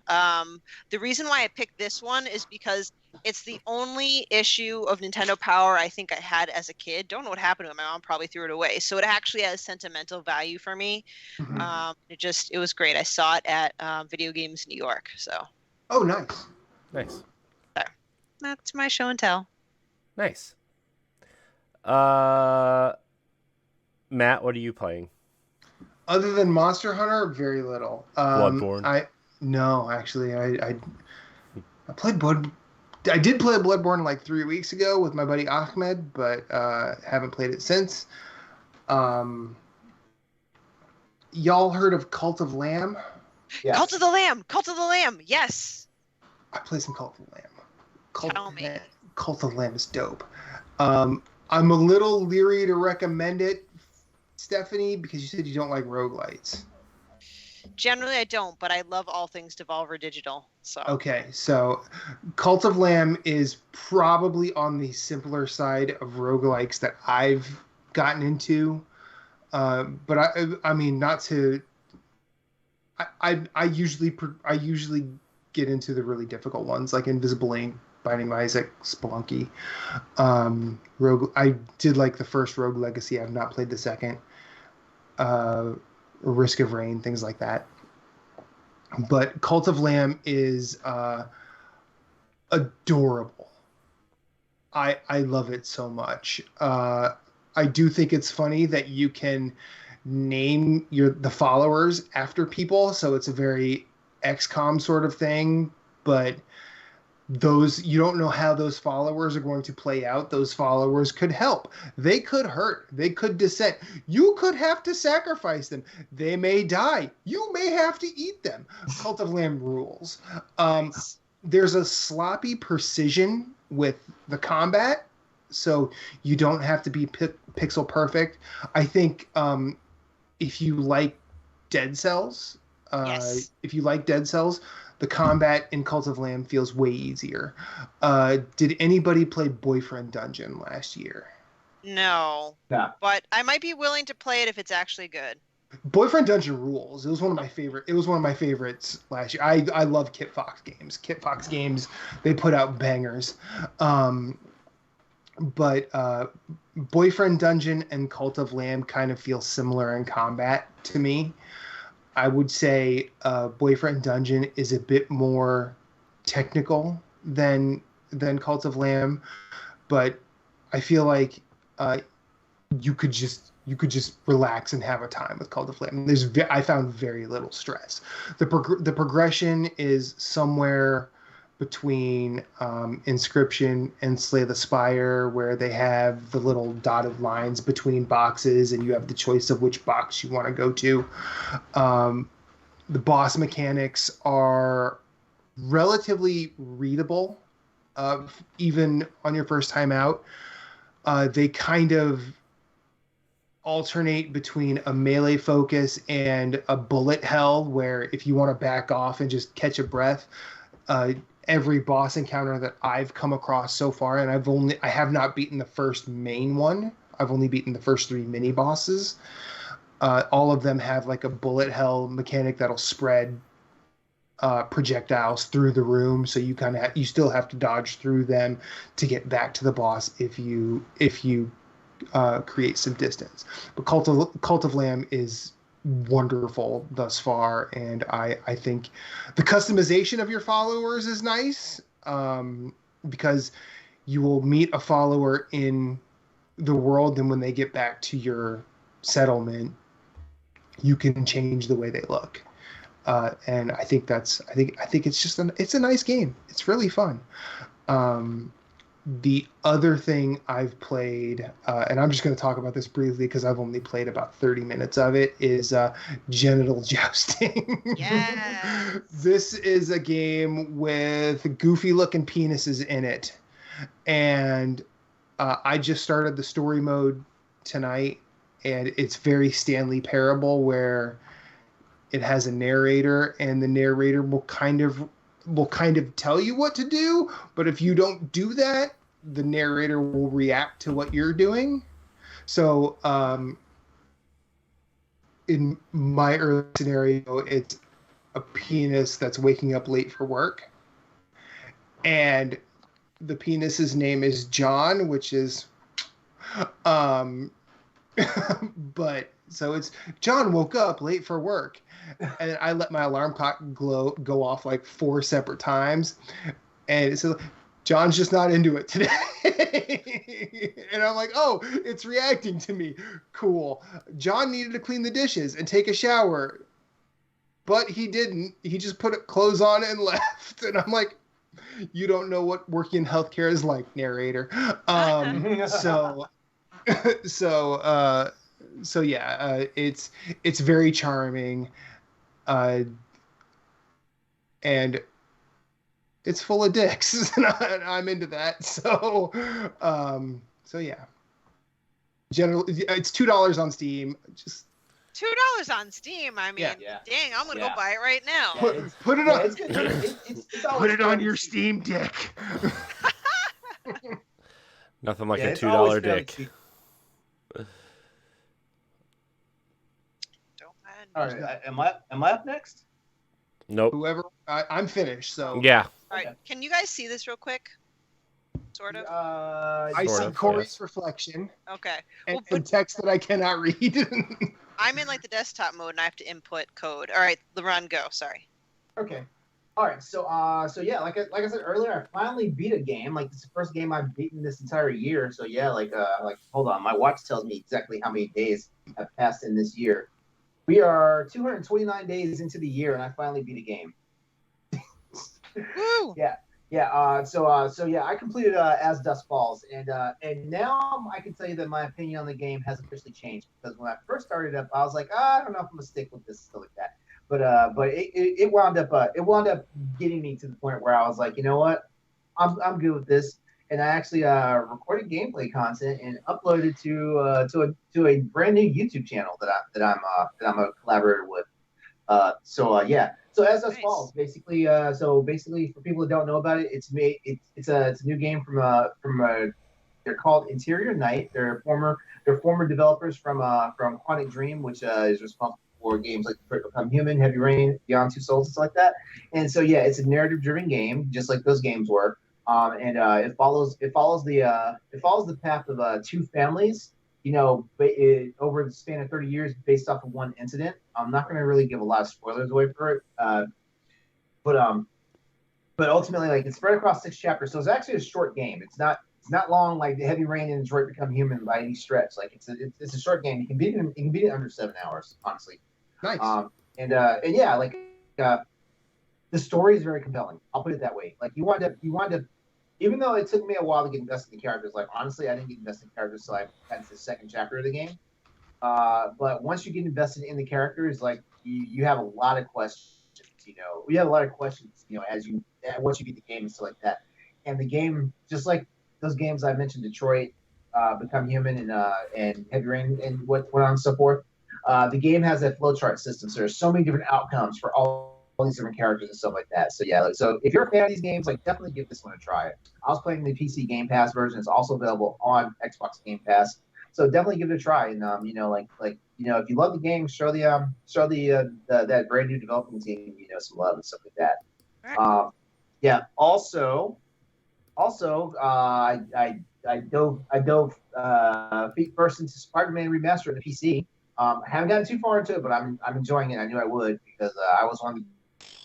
The reason why I picked this one is because it's the only issue of Nintendo Power I think I had as a kid. Don't know what happened to it. My mom probably threw it away. So it actually has sentimental value for me. Mhm. It was great. I saw it at Video Games New York. So Oh, nice. Nice. that's my show and tell. Nice. Matt, what are you playing? Other than Monster Hunter, very little. Bloodborne. No, actually, I played Blood. I did play Bloodborne like 3 weeks ago with my buddy Ahmed, but haven't played it since. Y'all heard of Cult of Lamb? Yes. Cult of the Lamb. Cult of the Lamb. Yes. I play some Cult of the Lamb. Tell me. Cult of the Lamb is dope. I'm a little leery to recommend it, Stephanie, because you said you don't like roguelites. Generally, I don't, but I love all things Devolver Digital. So Okay, so Cult of Lamb is probably on the simpler side of roguelikes that I've gotten into. But I mean, not to. I usually get into the really difficult ones, like Invisible Ink, Binding of Isaac, Spelunky. I did like the first Rogue Legacy. I've not played the second. Risk of Rain, things like that. But Cult of Lamb is adorable. I love it so much. I do think it's funny that you can name the followers after people, so it's a very XCOM sort of thing, but you don't know how those followers are going to play out. Those followers could help. They could hurt. They could dissent. You could have to sacrifice them. They may die. You may have to eat them. Cult of Lamb rules. Nice. There's a sloppy precision with the combat, so you don't have to be pixel perfect. I think if you like Dead Cells, Yes. the combat in Cult of Lamb feels way easier. Did anybody play Boyfriend Dungeon last year? No. No. But I might be willing to play it if it's actually good. Boyfriend Dungeon rules. It was one of my favorites last year. I love Kit Fox games. Kit Fox games, they put out bangers. But Boyfriend Dungeon and Cult of Lamb kind of feel similar in combat to me. I would say Boyfriend Dungeon is a bit more technical than Cult of Lamb, but I feel like you could just relax and have a time with Cult of Lamb. I found very little stress. The progression is somewhere between Inscription and Slay the Spire, where they have the little dotted lines between boxes and you have the choice of which box you want to go to. The boss mechanics are relatively readable, even on your first time out. They kind of alternate between a melee focus and a bullet hell, where if you want to back off and just catch a breath, every boss encounter that I've come across so far, and I have not beaten the first main one. I've only beaten the first 3 mini bosses. All of them have like a bullet hell mechanic that'll spread projectiles through the room, so you still have to dodge through them to get back to the boss if you create some distance. But Cult of Lamb is wonderful thus far, and I think the customization of your followers is nice, because you will meet a follower in the world, and when they get back to your settlement, you can change the way they look, and I think it's just it's a nice game. It's really fun. The other thing I've played, and I'm just going to talk about this briefly because I've only played about 30 minutes of it, is Genital Jousting. Yes. This is a game with goofy-looking penises in it. And I just started the story mode tonight, and it's very Stanley Parable, where it has a narrator, and the narrator will kind of tell you what to do, but if you don't do that, the narrator will react to what you're doing. So in my early scenario, it's a penis that's waking up late for work, and the penis's name is John, which is but so it's John woke up late for work, and I let my alarm clock go off like 4 separate times, and it says John's just not into it today. And I'm like, oh, it's reacting to me. Cool. John needed to clean the dishes and take a shower, but he didn't. He just put clothes on and left. And I'm like, you don't know what working in healthcare is like, narrator. So yeah, it's very charming. and it's full of dicks, and I'm into that. So yeah. Generally, it's $2 on Steam. Just $2 on Steam. I mean, Yeah. dang, I'm gonna go buy it right now. put it on. It's good. It's Put it on your Steam Deck. Nothing like a it's $2 always dick. fairly cheap. Don't mind. All right, am I up next? Nope. Whoever, I'm finished. So Yeah. All right, can you guys see this real quick? Sort of. I Sort see of, Corey's yes. reflection Okay. and, Well, and text that I cannot read. I'm in like the desktop mode and I have to input code. All right, LeRon, go. Sorry. Okay. All right. So yeah, like I said earlier, I finally beat a game. Like this is the first game I've beaten this entire year. So yeah, like hold on, my watch tells me exactly how many days have passed in this year. We are 229 days into the year, and I finally beat a game. Woo! Yeah. So yeah, I completed As Dusk Falls, and now I can tell you that my opinion on the game has officially changed, because when I first started up, I was like, I don't know if I'm gonna stick with this, stuff like that. But it wound up getting me to the point where I was like, you know what, I'm good with this, and I actually recorded gameplay content and uploaded to a brand new YouTube channel that I'm a collaborator with. Yeah. So As Dusk Falls, basically, for people who don't know about it, it's a new game from they're called Interior Night. They're former developers from Quantic Dream, which is responsible for games like Detroit Become Human, Heavy Rain, Beyond Two Souls, and stuff like that. And so yeah, it's a narrative-driven game, just like those games were. It follows the path of two families, you know, over the span of 30 years, based off of one incident. I'm not going to really give a lot of spoilers away for it, but ultimately, like, it's spread across 6 chapters, so it's actually a short game. It's not long like the Heavy Rain and Detroit Become Human by any stretch. Like it's a short game. You can beat it in under 7 hours, honestly. Nice. And yeah, like the story is very compelling. I'll put it that way. Like you wind up, even though it took me a while to get invested in characters, like honestly, I didn't get invested in characters until I got into the second chapter of the game. But once you get invested in the characters, like you have a lot of questions. You know, we have a lot of questions. You know, once you beat the game and stuff like that. And the game, just like those games I mentioned, Detroit, Become Human, and Heavy Rain, and what on and so forth. The game has a flowchart system, so there's so many different outcomes for all these different characters and stuff like that. So yeah, so if you're a fan of these games, like definitely give this one a try. I was playing the PC Game Pass version. It's also available on Xbox Game Pass. So definitely give it a try. And you know, like you know, if you love the game, show that brand new development team, you know, some love and stuff like that. Yeah. Also, I dove feet first into Spider-Man Remastered on the PC. I haven't gotten too far into it, but I'm enjoying it. I knew I would, because I was one of the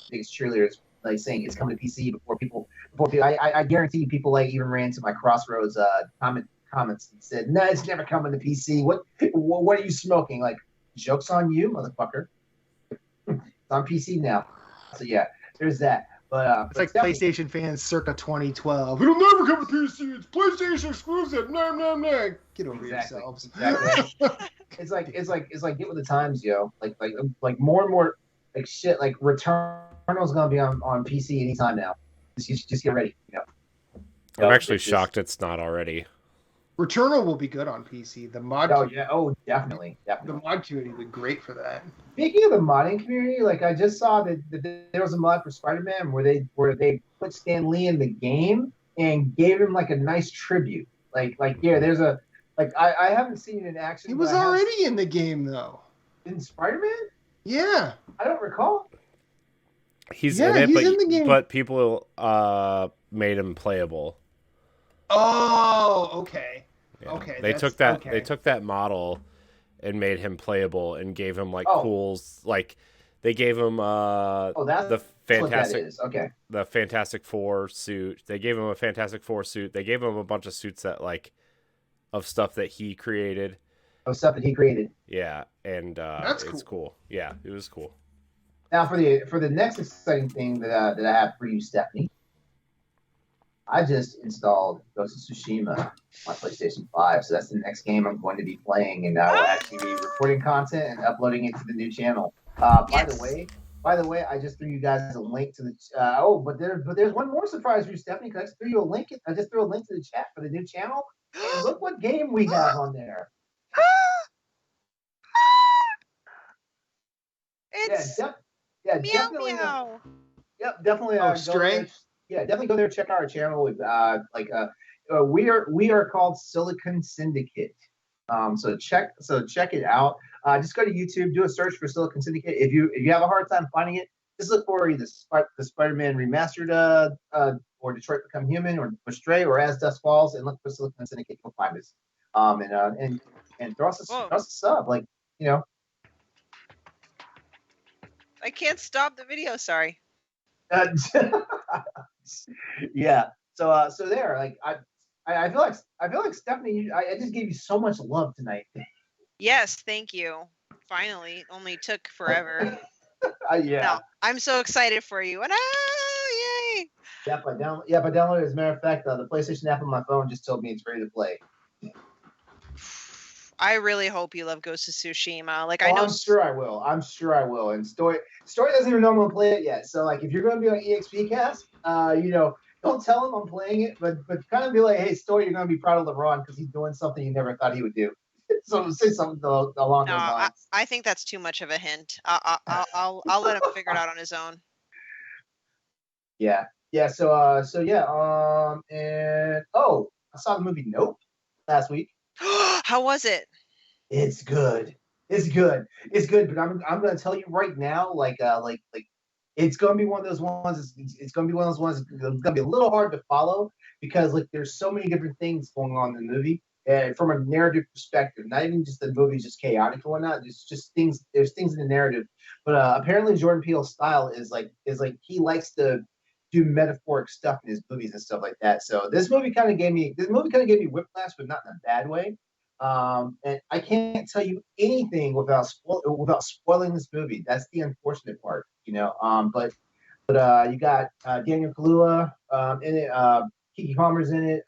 biggest cheerleaders, like saying it's coming to PC before people. I guarantee people like even ran to my Crossroads comments and said, "No, it's never coming to PC. What are you smoking?" Like, joke's on you, motherfucker. It's on PC now. So yeah, there's that. But it's like PlayStation fans circa 2012. It'll never come to PC. It's PlayStation exclusive. Nah. Get over yourselves. Exactly. It's like get with the times, yo. Like more and more like shit. Like Returnal's gonna be on PC anytime now. Just get ready. You know. I'm actually shocked it's not already. Returnal will be good on PC. The mod. Oh yeah. Oh, definitely. The mod community would be great for that. Speaking of the modding community, like I just saw that there was a mod for Spider-Man where they put Stan Lee in the game and gave him like a nice tribute. Like yeah, there's a like I haven't seen it in action. He was already in the game though. In Spider-Man? Yeah. I don't recall. He's in the game. But people made him playable. Oh, okay. Yeah. Okay. They took that model and made him playable and gave him like cools, like they gave him the Fantastic Four suit. They gave him a Fantastic Four suit. They gave him a bunch of suits that like of stuff that he created. Yeah, and it's cool. Yeah, it was cool. Now for the next exciting thing that I have for you, Stephanie, I just installed Ghost of Tsushima on PlayStation 5, so that's the next game I'm going to be playing, and I will actually be recording content and uploading it to the new channel. By the way, By the way, I just threw you guys a link to the. But there's one more surprise for you, Stephanie. Because I just threw you a link. I just threw a link to the chat for the new channel, and look what game we have on there. It's yeah, meow definitely. meow. Yep, definitely. Oh, Go Stray? there. Definitely go there. Check out our channel. With we are called Silicon Syndicate. So check it out. Just go to YouTube, do a search for Silicon Syndicate. If you have a hard time finding it, just look for either the Spider-Man remastered, or Detroit Become Human, or Stray, or As Dusk Falls, and look for Silicon Syndicate. You'll find us. And throw us a sub, like you know. I can't stop the video. Sorry. Yeah. So there, like I feel like Stephanie, I just gave you so much love tonight. Yes, thank you. Finally, it only took forever. Yeah. No, I'm so excited for you. And yay! Yep, I downloaded it. As a matter of fact, the PlayStation app on my phone just told me it's ready to play. I really hope you love Ghost of Tsushima. Like I know. I'm sure I will. And Story doesn't even know I'm gonna play it yet. So like, if you're gonna be on EXPcast, don't tell him I'm playing it, but kind of be like, hey, Story, you're gonna be proud of LeRon because he's doing something you never thought he would do. So say something along those lines. I think that's too much of a hint. I'll let him figure it out on his own. Yeah. So and I saw the movie Nope last week. How was it? It's good. But I'm gonna tell you right now, like it's gonna be one of those ones. It's gonna be one of those ones. It's gonna be a little hard to follow because like there's so many different things going on in the movie, and from a narrative perspective, not even just the movie's just chaotic or whatnot. It's just things. There's things in the narrative, but apparently Jordan Peele's style is like he likes to do metaphoric stuff in his movies and stuff like that. So this movie kind of gave me whiplash, but not in a bad way. And I can't tell you anything without spoiling this movie. That's the unfortunate part, But you got Daniel Kaluuya in it. Keke Palmer's in it.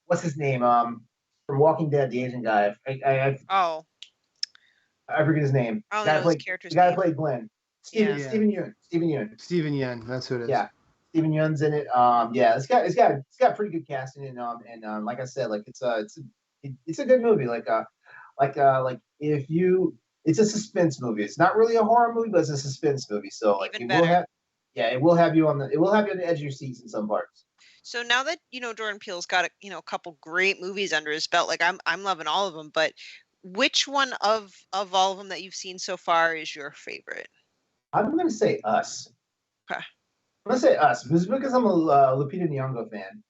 What's his name? From Walking Dead, the Asian guy. I forget his name. Oh, the guy that played Glenn. Steven Yeun. Steven Yeun, that's who it is. Yeah, Steven Yeun's in it. It's got pretty good casting in. And like I said, like it's a good movie. It's a suspense movie. It's not really a horror movie, but it's a suspense movie. So like it will have you on the edge of your seats in some parts. So now that Jordan Peele's got a couple great movies under his belt, like I'm loving all of them. But which one of all of them that you've seen so far is your favorite? I'm gonna say Us. Okay. I'm gonna say Us because I'm a Lupita Nyong'o fan.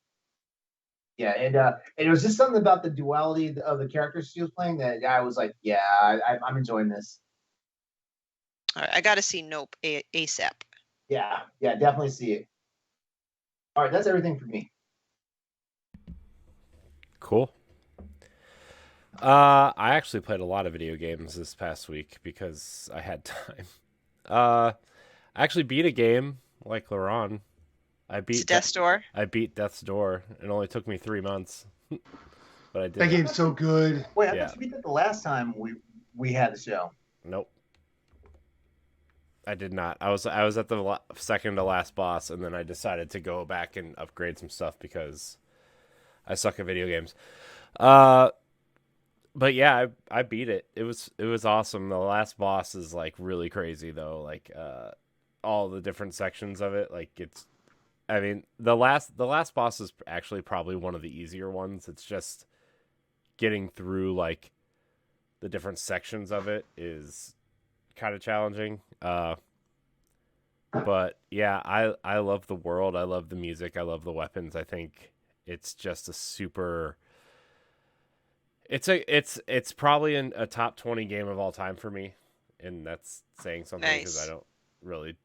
Yeah, and it was just something about the duality of the characters she was playing that I was like, yeah, I'm enjoying this. All right, I got to see Nope ASAP. Yeah, definitely see it. All right, that's everything for me. Cool. I actually played a lot of video games this past week because I had time. I actually beat a game like LeRon. I beat Death's Door. I beat Death's Door. It only took me 3 months, but I did. That game's so good. Wait, I thought you beat that the last time we had the show. Nope. I did not. I was at the second to last boss, and then I decided to go back and upgrade some stuff because I suck at video games. But yeah, I beat it. It was awesome. The last boss is like really crazy though. Like all the different sections of it. Like the last boss is actually probably one of the easier ones. It's just getting through like the different sections of it is kind of challenging. But yeah, I love the world. I love the music. I love the weapons. I think it's just a super. It's probably in a top 20 game of all time for me, and that's saying something because I don't really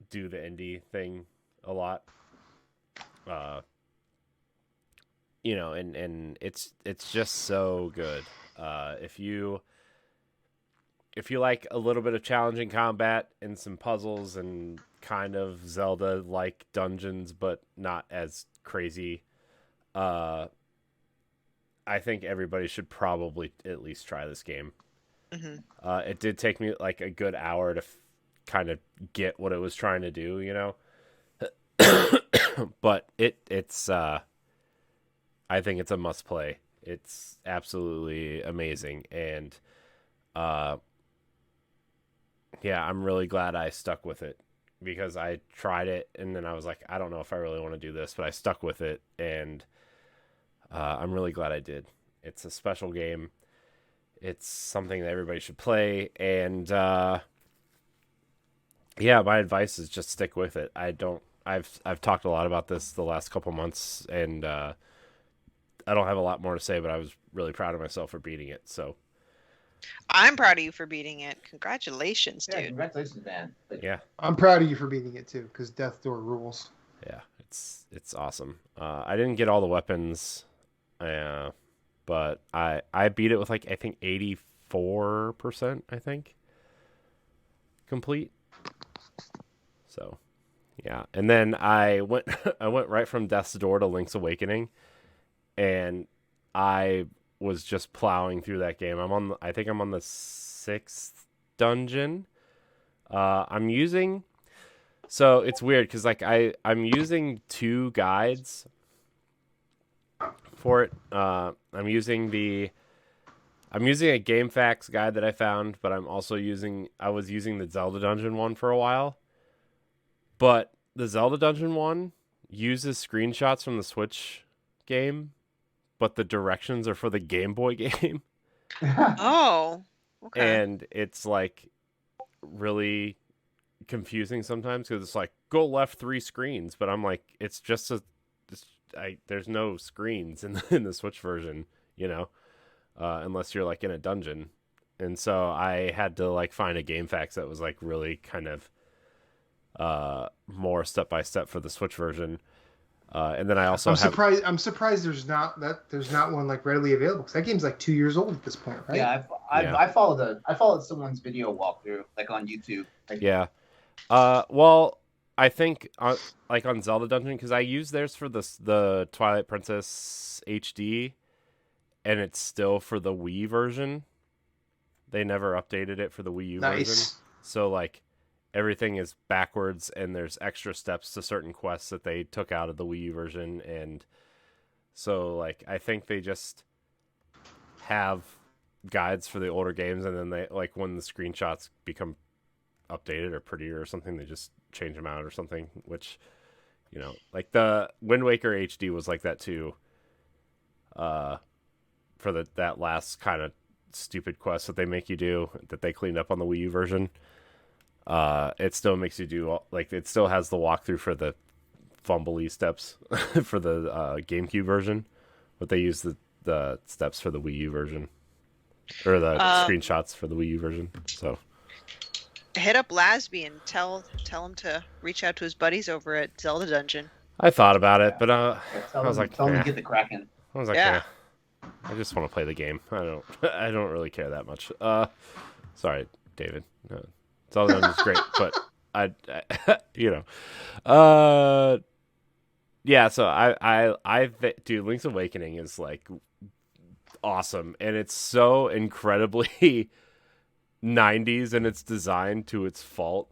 do the indie thing a lot. And it's just so good. If you like a little bit of challenging combat and some puzzles and kind of Zelda-like dungeons, but not as crazy, I think everybody should probably at least try this game. Mm-hmm. It did take me like a good hour to kind of get what it was trying to do, you know. But it's I think it's a must play. It's absolutely amazing, and yeah, I'm really glad I stuck with it, because I tried it and then I was like, I don't know if I really want to do this, but I stuck with it, and I'm really glad I did. It's a special game. It's something that everybody should play, and yeah, my advice is just stick with it. I've talked a lot about this the last couple months, and I don't have a lot more to say, but I was really proud of myself for beating it. So I'm proud of you for beating it. Congratulations, Yeah, dude. congratulations, man. yeah, I'm proud of you for beating it too, because Death Door rules. yeah, it's awesome. I didn't get all the weapons, but I beat it with like I think 84%, I think, complete. So yeah, and then I went I went right from Death's Door to Link's Awakening, and I was just plowing through that game. I think I'm on the 6th dungeon. So it's weird because like I'm using 2 guides for it. I'm using a GameFAQs guide that I found, but I was using the Zelda Dungeon one for a while. But the Zelda Dungeon one uses screenshots from the Switch game, but the directions are for the Game Boy game. Oh, okay. And it's like really confusing sometimes because it's like go left 3 screens, but I'm like, it's just there's no screens in the Switch version, you know, unless you're like in a dungeon. And so I had to like find a GameFAQs that was like really kind of more step by step for the Switch version. And then I also I'm surprised there's not one like readily available, because that game's like 2 years old at this point, right? Yeah, Yeah. I followed someone's video walkthrough like on YouTube. Like, Yeah. Well, I think like on Zelda Dungeon, because I used theirs for the Twilight Princess HD, and it's still for the Wii version. They never updated it for the Wii U version. So like everything is backwards, and there's extra steps to certain quests that they took out of the Wii U version, and so like I think they just have guides for the older games, and then they like when the screenshots become updated or prettier or something, they just change them out or something, which, you know, like the Wind Waker HD was like that too, for that last kind of stupid quest that they make you do that they cleaned up on the Wii U version. It still makes you do like it still has the walkthrough for the fumbly steps for the GameCube version, but they use the steps for the Wii U version, or the screenshots for the Wii U version. So Hit up Lasby and tell him to reach out to his buddies over at Zelda Dungeon. I thought about it, but I was like, tell them nah. to get the Kraken. I was like, Yeah. nah. I just want to play the game. I don't really care that much. Sorry, David. No, Zelda Dungeon's great, but I you know, yeah. So dude, Link's Awakening is like awesome, and it's so incredibly 90s in its design to its fault.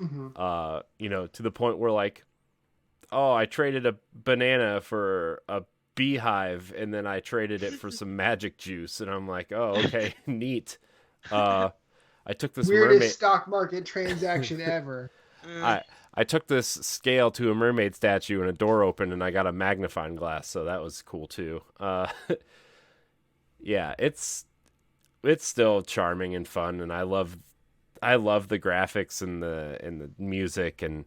Mm-hmm. You know, to the point where like, oh, I traded a banana for a beehive, and then I traded it for some magic juice, and I'm like, oh, okay, neat. I took this weirdest stock market transaction ever. I took this scale to a mermaid statue, and a door opened, and I got a magnifying glass, so that was cool too. Yeah, it's still charming and fun, and I love the graphics and the music, and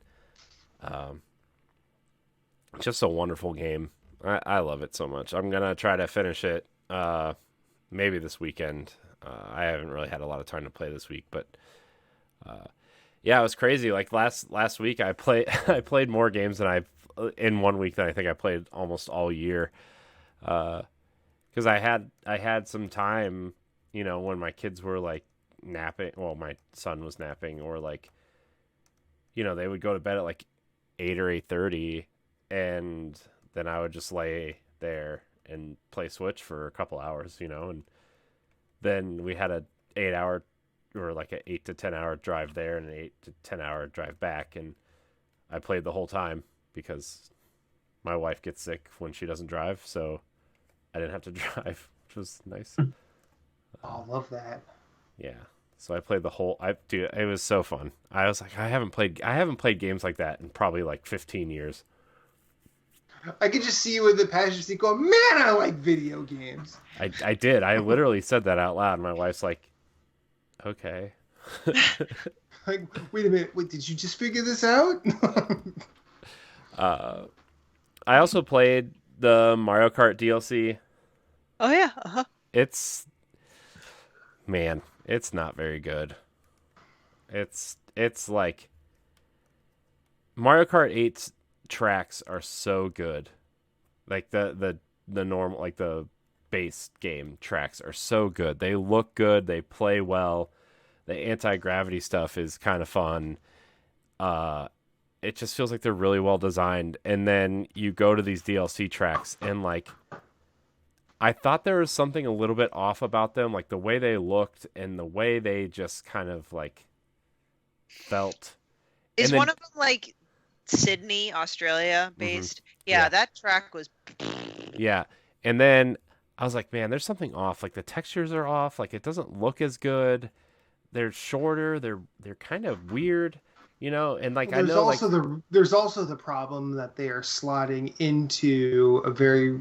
just a wonderful game. I love it so much. I'm gonna try to finish it maybe this weekend. I haven't really had a lot of time to play this week, but yeah, it was crazy. Like last week, I played more games than in 1 week than I think I played almost all year. Because I had some time, you know, when my kids were like napping. Well, my son was napping, or like, you know, they would go to bed at like 8 or 8:30, and then I would just lay there and play Switch for a couple hours, you know, and then we had a 8-hour or like an 8 to 10 hour drive there and an 8 to 10 hour drive back, and I played the whole time because my wife gets sick when she doesn't drive, so I didn't have to drive, which was nice. Oh, love that. Yeah. So I played the whole. Dude, it was so fun. I was like, I haven't played games like that in probably like 15 years. I could just see you with the passion seat going, man, I like video games. I did. I literally said that out loud. My wife's like, okay. Like, wait a minute. Wait, did you just figure this out? I also played the Mario Kart DLC. Oh yeah. Uh-huh. It's not very good. It's like Mario Kart 8's tracks are so good. Like the normal, like the base game tracks are so good. They look good, they play well. The anti-gravity stuff is kind of fun. It just feels like they're really well designed. And then you go to these DLC tracks and like I thought there was something a little bit off about them, like the way they looked and the way they just kind of like felt. Is then, one of them like Sydney, Australia based? Yeah, that track was. Yeah, and then I was like, man, there's something off. Like the textures are off. Like it doesn't look as good. They're shorter. They're kind of weird, you know. And like well, I know, there's also the problem that they are slotting into a very,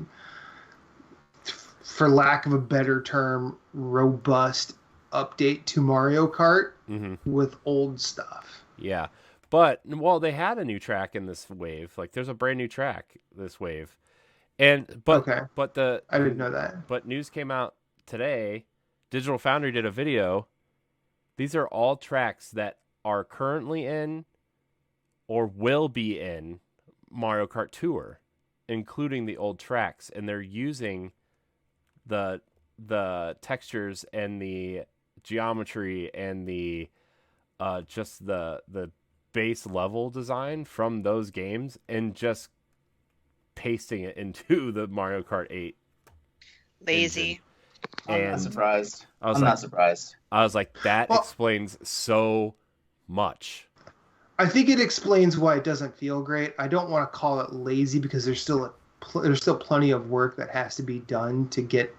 for lack of a better term, robust update to Mario Kart with old stuff. Yeah. But, well, they had a new track in this wave. Like, there's a brand new track this wave. I didn't know that. But news came out today. Digital Foundry did a video. These are all tracks that are currently in or will be in Mario Kart Tour, including the old tracks. And they're using the textures and the geometry and the just the base level design from those games and just pasting it into the Mario Kart 8 Lazy. I'm not surprised. I'm not surprised. I was like, that explains so much. I think it explains why it doesn't feel great. I don't want to call it lazy because there's still plenty of work that has to be done to get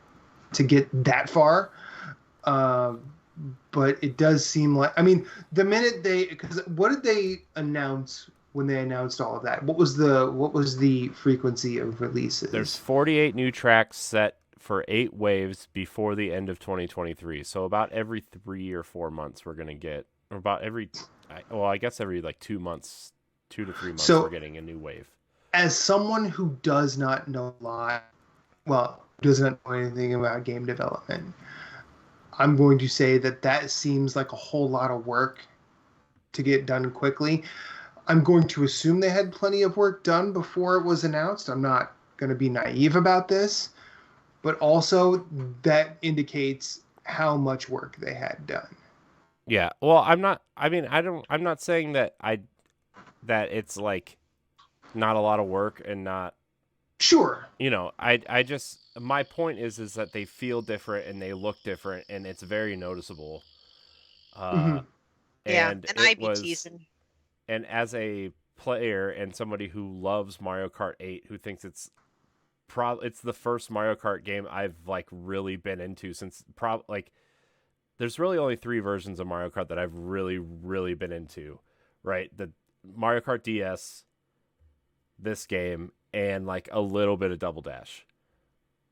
that far. But it does seem like, I mean, the minute because what did they announce when they announced all of that? What was the frequency of releases? There's 48 new tracks set for 8 waves before the end of 2023. So about every 3 or 4 months we're going to get, or about I guess every like 2 months, 2 to 3 months we're getting a new wave. As someone who does not know doesn't know anything about game development, I'm going to say that seems like a whole lot of work to get done quickly. I'm going to assume they had plenty of work done before it was announced. I'm not going to be naive about this, but also that indicates how much work they had done. Yeah. Well, I'm not saying that it's like not a lot of work and not. Sure. You know, I just, my point is that they feel different and they look different and it's very noticeable. And IB season. And as a player and somebody who loves Mario Kart 8, who thinks it's the first Mario Kart game I've like really been into since there's really only 3 versions of Mario Kart that I've really, really been into, right? The Mario Kart DS, this game, and like a little bit of Double Dash.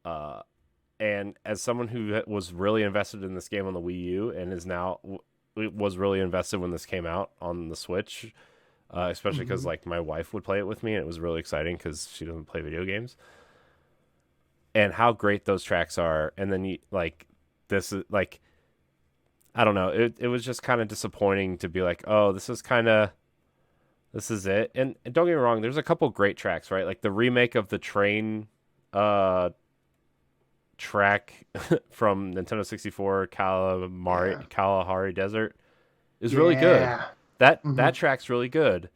And as someone who was really invested in this game on the Wii U and was really invested when this came out on the Switch, especially because like my wife would play it with me and it was really exciting because she doesn't play video games. And how great those tracks are. And then this is like, I don't know. It was just kind of disappointing to be like, oh, this is it. And don't get me wrong, there's a couple great tracks, right? Like the remake of the train track from Nintendo 64, Kalahari Desert is really good. That track's really good.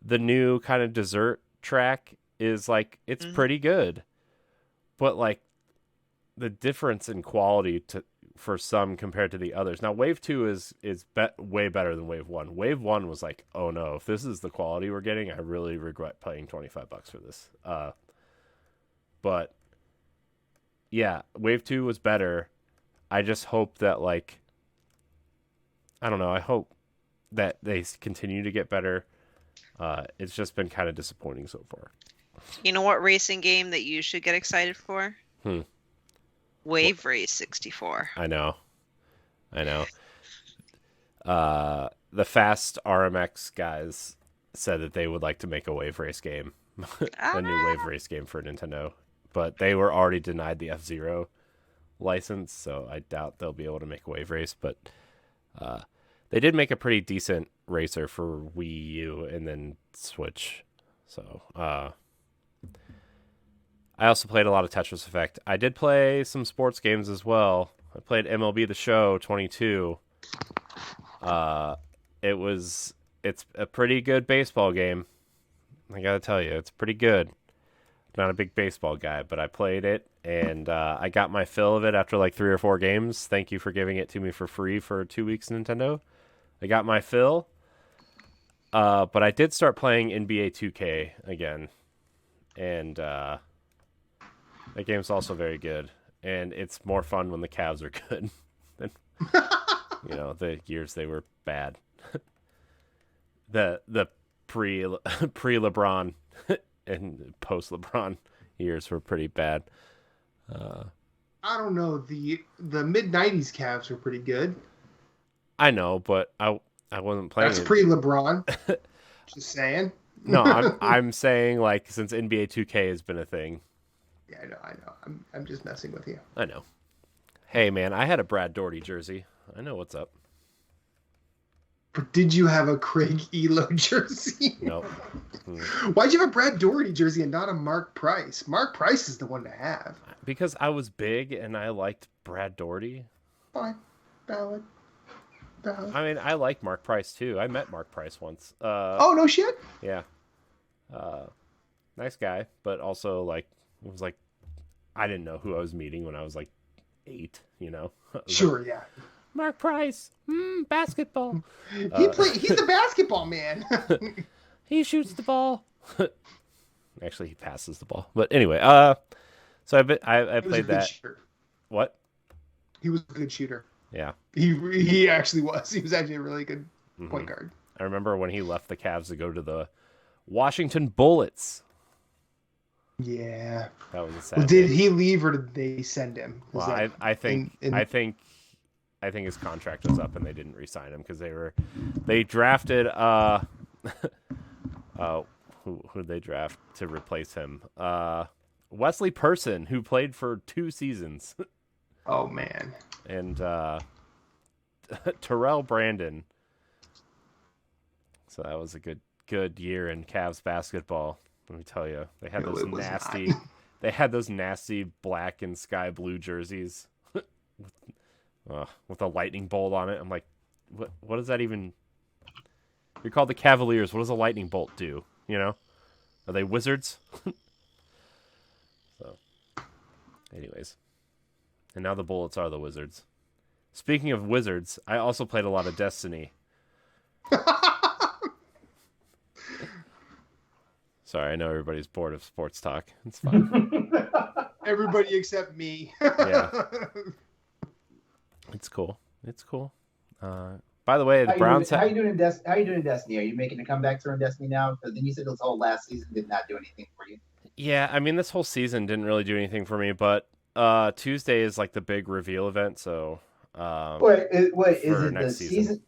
The new kind of dessert track is like, it's pretty good. But like the difference in quality for some compared to the others. Now, Wave 2 is way better than Wave 1. Wave 1 was like, oh no, if this is the quality we're getting, I really regret paying $25 for this. But yeah, Wave 2 was better. I just hope that, like, I don't know, I hope that they continue to get better. It's just been kind of disappointing so far. You know what racing game that you should get excited for? Hmm. Wave Race 64. I know. The Fast RMX guys said that they would like to make a Wave Race game, a new Wave Race game for Nintendo, but they were already denied the F-Zero license, so I doubt they'll be able to make a Wave Race. But they did make a pretty decent racer for Wii U and then Switch. So I also played a lot of Tetris Effect. I did play some sports games as well. I played MLB The Show 22. It's a pretty good baseball game. I gotta tell you, it's pretty good. Not a big baseball guy, but I played it, and I got my fill of it after like 3 or 4 games. Thank you for giving it to me for free for 2 weeks, Nintendo. I got my fill. But I did start playing NBA 2K again, and that game's also very good, and it's more fun when the Cavs are good than the years they were bad. the pre LeBron and post LeBron years were pretty bad. I don't know, the mid '90s Cavs were pretty good. I know, but I wasn't playing. That's pre LeBron. Just saying. No, I'm saying, like, since NBA 2K has been a thing. Yeah, I know. I'm just messing with you. I know. Hey, man, I had a Brad Daugherty jersey. I know what's up. But did you have a Craig Elo jersey? No. Why'd you have a Brad Daugherty jersey and not a Mark Price? Mark Price is the one to have. Because I was big and I liked Brad Daugherty. Fine. Valid. I mean, I like Mark Price too. I met Mark Price once. Oh, no shit? Yeah. Nice guy, but also, like, it was like, I didn't know who I was meeting when I was like 8, you know? Sure, like, yeah. Mark Price, basketball. He's the basketball man. He shoots the ball. Actually, he passes the ball. But anyway, so I played that. Shooter. What? He was a good shooter. Yeah. He actually was. He was actually a really good point guard. I remember when he left the Cavs to go to the Washington Bullets. Yeah. That was a sad Well, did he leave or did they send him? Well, I think his contract was up and they didn't re-sign him because they drafted who did they draft to replace him? Wesley Person, who played for 2 seasons. Oh man. And Terrell Brandon. So that was a good year in Cavs basketball. Let me tell you, they had they had those nasty black and sky blue jerseys with a lightning bolt on it. I'm like, what does that even? You're called the Cavaliers. What does a lightning bolt do? You know, are they wizards? So, anyways, and now the Bullets are the Wizards. Speaking of wizards, I also played a lot of Destiny. Sorry, I know everybody's bored of sports talk. It's fine. Everybody except me. Yeah. It's cool. By the way, the Browns. How you doing in Destiny? Are you making a comeback to Destiny now? Because then you said this whole last season did not do anything for you. Yeah, I mean, this whole season didn't really do anything for me, but Tuesday is like the big reveal event. So, wait, is it the season?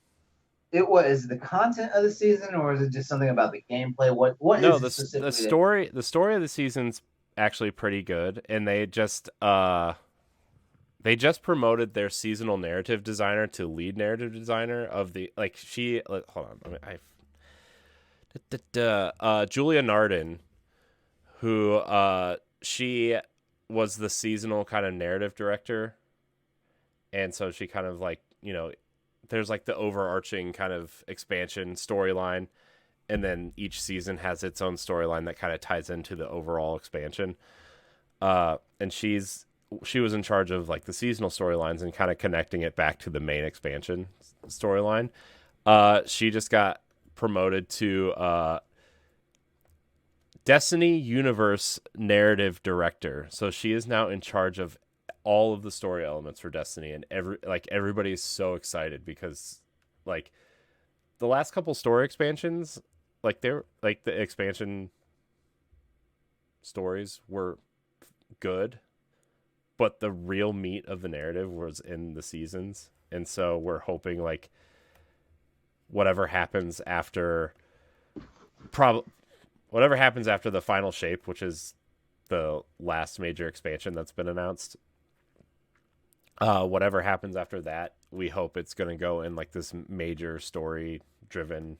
Is it the content of the season, or is it just something about the gameplay? What no, is it specifically? The story of the season's actually pretty good, and they just promoted their seasonal narrative designer to lead narrative designer of the hold on, Julia Nardin, who she was the seasonal kind of narrative director, and so she kind of like, you know, there's like the overarching kind of expansion storyline, and then each season has its own storyline that kind of ties into the overall expansion. And she's she was in charge of like the seasonal storylines and kind of connecting it back to the main expansion storyline. She just got promoted to Destiny Universe narrative director. So she is now in charge of all of the story elements for Destiny, and everybody is so excited because like the last couple story expansions, like they're like the expansion stories were good, but the real meat of the narrative was in the seasons. And so we're hoping like whatever happens after the final shape, which is the last major expansion that's been announced, whatever happens after that, we hope it's going to go in like this major story driven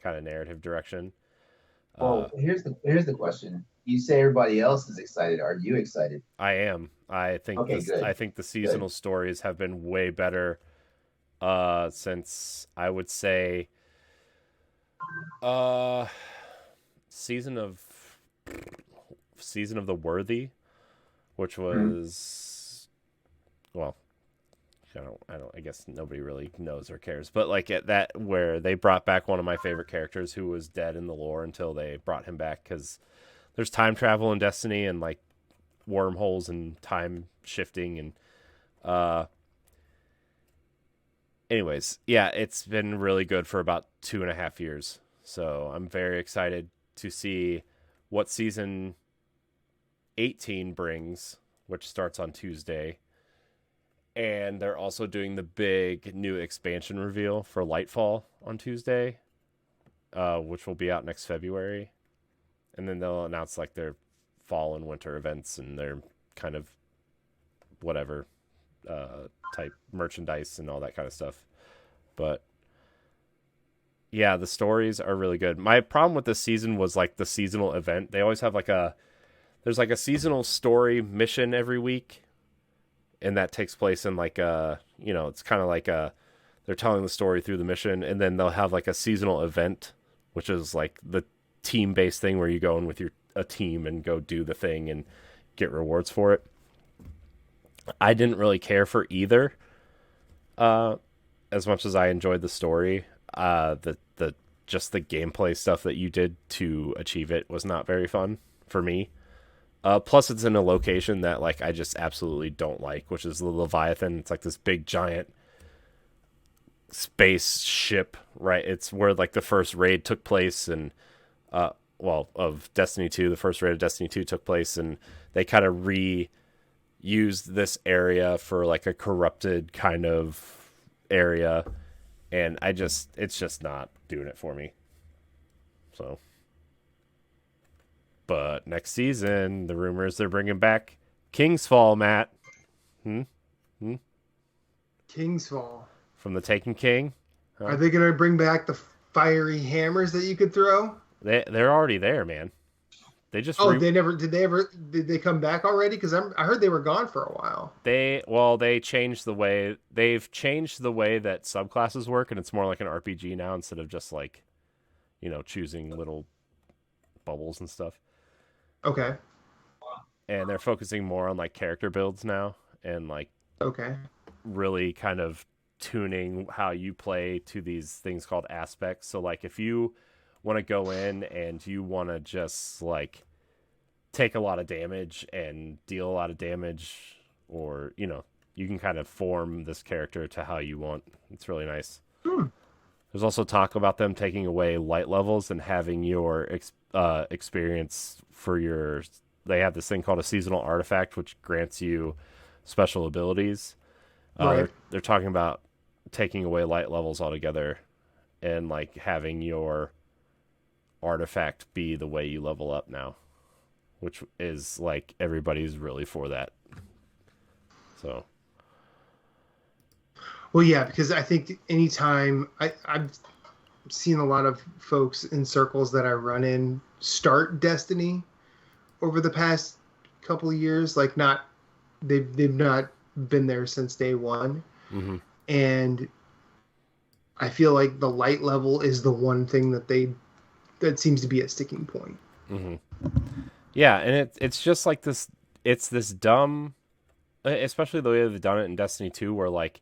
kind of narrative direction. Well, here's the question. You say everybody else is excited. Are you excited? I am. I think good. I think the seasonal stories have been way better since I would say season of the Worthy, which was well, I guess nobody really knows or cares, but like at that where they brought back one of my favorite characters who was dead in the lore until they brought him back, because there's time travel in Destiny and like wormholes and time shifting and anyways, yeah, it's been really good for about 2.5 years. So I'm very excited to see what season 18 brings, which starts on Tuesday. And they're also doing the big new expansion reveal for Lightfall on Tuesday, which will be out next February. And then they'll announce like their fall and winter events and their kind of whatever type merchandise and all that kind of stuff. But yeah, the stories are really good. My problem with this season was like the seasonal event. They always have there's like a seasonal story mission every week. And that takes place in like it's kind of like they're telling the story through the mission, and then they'll have like a seasonal event, which is like the team-based thing where you go in with a team and go do the thing and get rewards for it. I didn't really care for either, as much as I enjoyed the story. Just the gameplay stuff that you did to achieve it was not very fun for me. Plus, it's in a location that like I just absolutely don't like, which is the Leviathan. It's like this big giant space ship, right? It's where like the first raid took place, and of Destiny 2, the first raid of Destiny 2 took place, and they kind of reused this area for like a corrupted kind of area, and it's just not doing it for me. So. But next season, the rumor is they're bringing back King's Fall, Matt. King's Fall. From the Taken King. Huh? Are they going to bring back the fiery hammers that you could throw? They're already there, man. They just did they come back already? Because I heard they were gone for a while. They've changed the way that subclasses work, and it's more like an RPG now instead of just like, choosing little bubbles and stuff. Okay. And they're focusing more on like character builds now, and like really kind of tuning how you play to these things called aspects. So like if you want to go in and you want to just like take a lot of damage and deal a lot of damage, or you can kind of form this character to how you want. It's really nice. There's also talk about them taking away light levels and having your experience for your... They have this thing called a seasonal artifact, which grants you special abilities. Right. They're talking about taking away light levels altogether and like having your artifact be the way you level up now, which is like everybody's really for that. So... Well, yeah, because I think anytime I've seen a lot of folks in circles that I run in start Destiny over the past couple of years, like they've not been there since day one. Mm-hmm. And I feel like the light level is the one thing that seems to be a sticking point. Mm-hmm. Yeah, and it's just like this. It's this dumb especially the way they've done it in Destiny 2, where like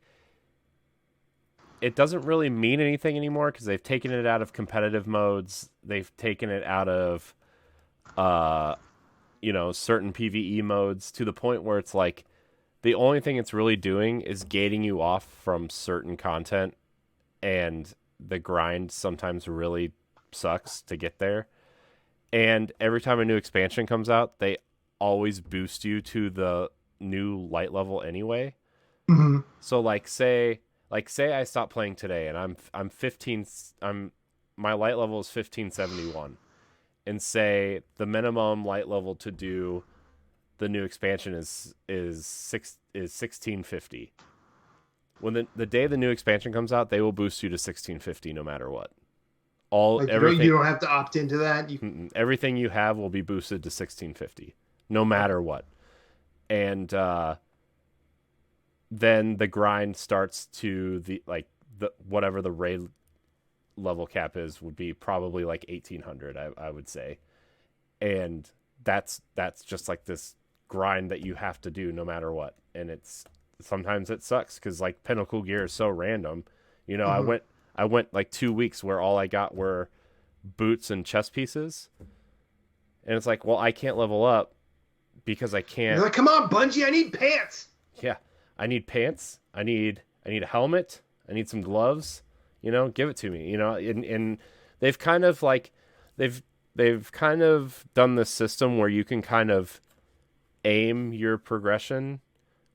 it doesn't really mean anything anymore because they've taken it out of competitive modes. They've taken it out of, certain PvE modes to the point where it's like the only thing it's really doing is gating you off from certain content, and the grind sometimes really sucks to get there. And every time a new expansion comes out, they always boost you to the new light level anyway. Mm-hmm. So say I stop playing today and I'm 15, my light level is 1571, and say the minimum light level to do the new expansion is 1650. When the day the new expansion comes out, they will boost you to 1650 no matter what. You don't have to opt into that. Everything you have will be boosted to 1650 no matter what. And then the grind starts to whatever the raid level cap is would be probably like 1800, I would say. And that's just like this grind that you have to do no matter what. And sometimes it sucks because like pinnacle gear is so random. Mm-hmm. I went like 2 weeks where all I got were boots and chest pieces. And it's like, well, I can't level up because I can't. You're like, come on, Bungie, I need pants. Yeah, I need pants. I need a helmet. I need some gloves. Give it to me. And they've kind of like they've kind of done this system where you can kind of aim your progression,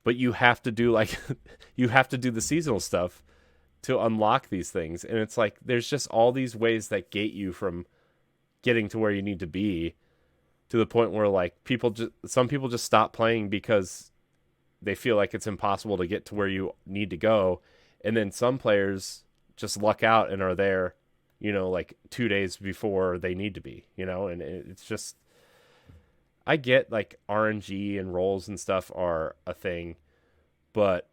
but you have to do the seasonal stuff to unlock these things. And it's like there's just all these ways that gate you from getting to where you need to be, to the point where like some people just stop playing because they feel like it's impossible to get to where you need to go. And then some players just luck out and are there, like 2 days before they need to be, and it's just, I get like RNG and roles and stuff are a thing, but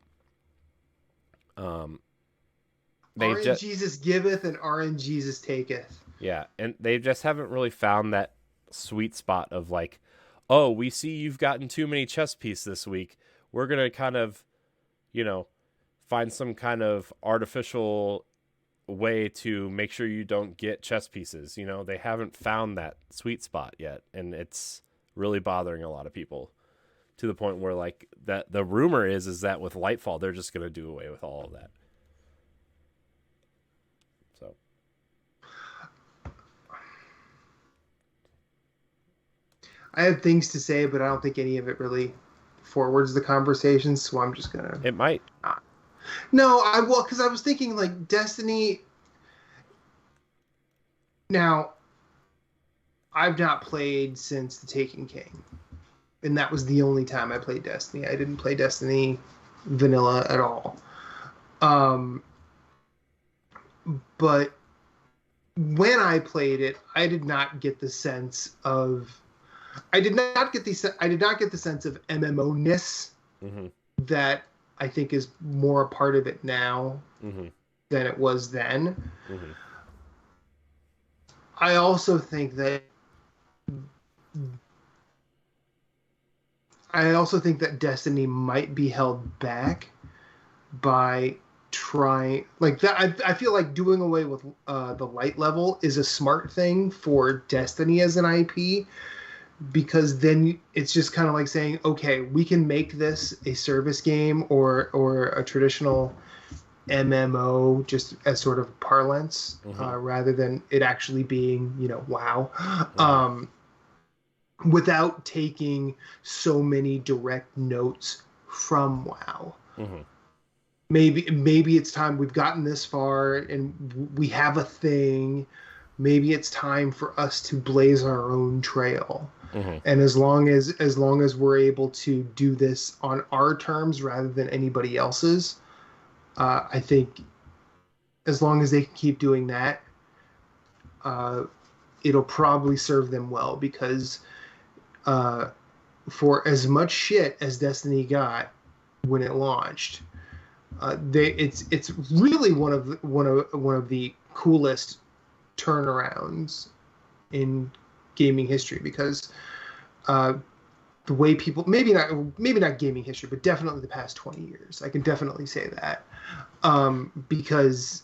RNGesus giveth and RNGesus taketh. Yeah, and they just haven't really found that sweet spot of like, oh, we see you've gotten too many chess pieces this week. We're going to kind of, find some kind of artificial way to make sure you don't get chess pieces. They haven't found that sweet spot yet, and it's really bothering a lot of people, to the point where like that the rumor is that with Lightfall they're just going to do away with all of that. So I have things to say, but I don't think any of it really forwards the conversation, so I'm just gonna. It might. No, because I was thinking like Destiny. Now, I've not played since The Taken King, and that was the only time I played Destiny. I didn't play Destiny vanilla at all. But when I played it, I did not get the sense of. I did not get the sense of MMO-ness that I think is more a part of it now than it was then. Mm-hmm. I also think that Destiny might be held back by trying like that. I feel like doing away with the light level is a smart thing for Destiny as an IP. Because then it's just kind of like saying, okay, we can make this a service game or a traditional MMO just as sort of parlance, rather than it actually being, WoW, without taking so many direct notes from WoW. Mm-hmm. Maybe it's time, we've gotten this far and we have a thing. Maybe it's time for us to blaze our own trail. Mm-hmm. And as long as we're able to do this on our terms rather than anybody else's, I think as long as they can keep doing that, it'll probably serve them well. Because for as much shit as Destiny got when it launched, it's really one of the coolest turnarounds in gaming history, because the way people, maybe not gaming history, but definitely the past 20 years. I can definitely say that. Because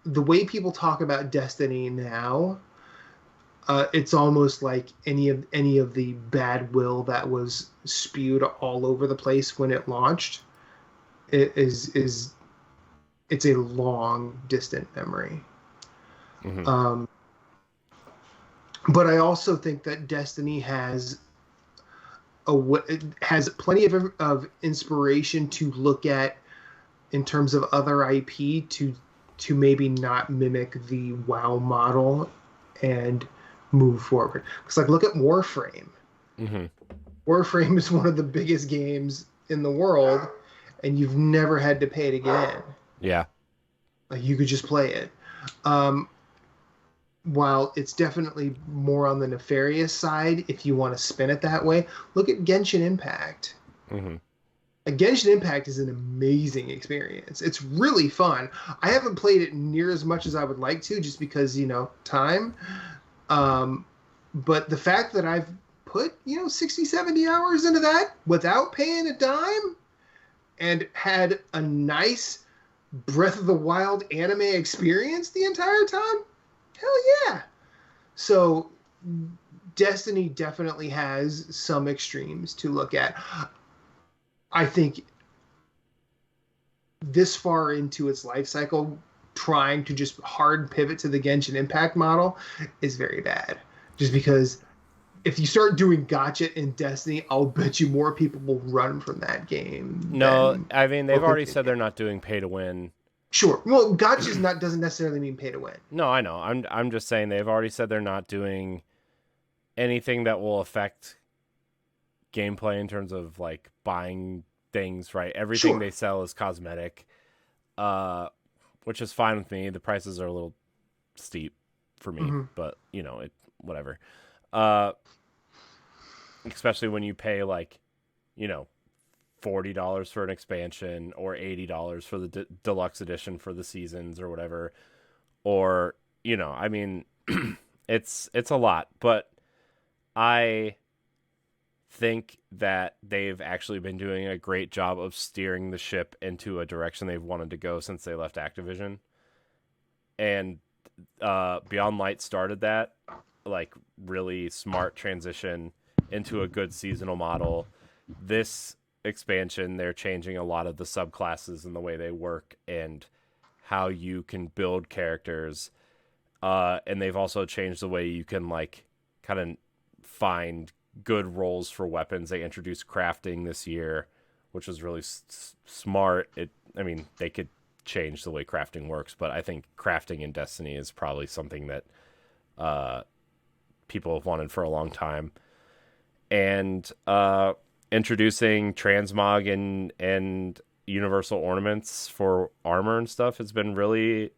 the way people talk about Destiny now, it's almost like any of the bad will that was spewed all over the place when it launched. It's a long distant memory. Mm-hmm. But I also think that Destiny has plenty of inspiration to look at in terms of other IP to maybe not mimic the WoW model and move forward. Because like look at Warframe. Mm-hmm. Warframe is one of the biggest games in the world, and you've never had to pay to get in. Yeah. Like you could just play it. While it's definitely more on the nefarious side, if you want to spin it that way, look at Genshin Impact. Mm-hmm. Genshin Impact is an amazing experience. It's really fun. I haven't played it near as much as I would like to, just because, time. But the fact that I've put, 60, 70 hours into that without paying a dime and had a nice Breath of the Wild anime experience the entire time, hell yeah. So Destiny definitely has some extremes to look at. I think this far into its life cycle, trying to just hard pivot to the Genshin Impact model is very bad. Just because if you start doing gacha in Destiny, I'll bet you more people will run from that game. No, I mean, they've already said they're not doing pay to win. Sure. Well, gacha doesn't necessarily mean pay to win. No, I know. I'm just saying they've already said they're not doing anything that will affect gameplay in terms of like buying things, right? Everything they sell is cosmetic, which is fine with me. The prices are a little steep for me, but it whatever. Especially when you pay like, $40 for an expansion or $80 for the deluxe edition for the seasons or whatever, or I mean, it's a lot, but I think that they've actually been doing a great job of steering the ship into a direction they've wanted to go since they left Activision. And Beyond Light started that like really smart transition into a good seasonal model. This expansion, they're changing a lot of the subclasses and the way they work and how you can build characters. And they've also changed the way you can like kind of find good roles for weapons. They introduced crafting this year, which was really smart. They could change the way crafting works, but I think crafting in Destiny is probably something that people have wanted for a long time. And introducing transmog and universal ornaments for armor and stuff has been really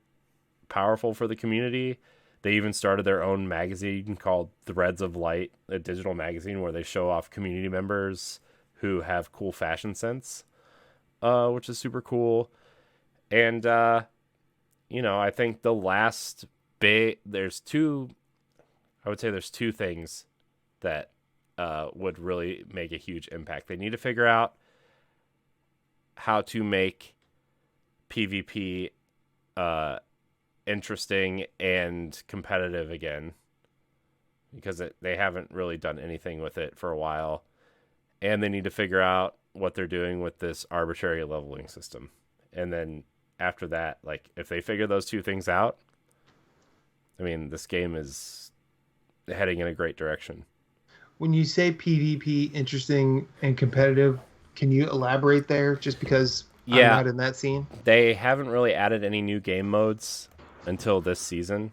powerful for the community. They even started their own magazine called Threads of Light, a digital magazine where they show off community members who have cool fashion sense, which is super cool. And, I think the last there's two things that would really make a huge impact. They need to figure out how to make PvP interesting and competitive again, because they haven't really done anything with it for a while. And they need to figure out what they're doing with this arbitrary leveling system. And then after that, like if they figure those two things out, this game is heading in a great direction. When you say PvP interesting and competitive, can you elaborate there? Just because I'm not in that scene. They haven't really added any new game modes until this season.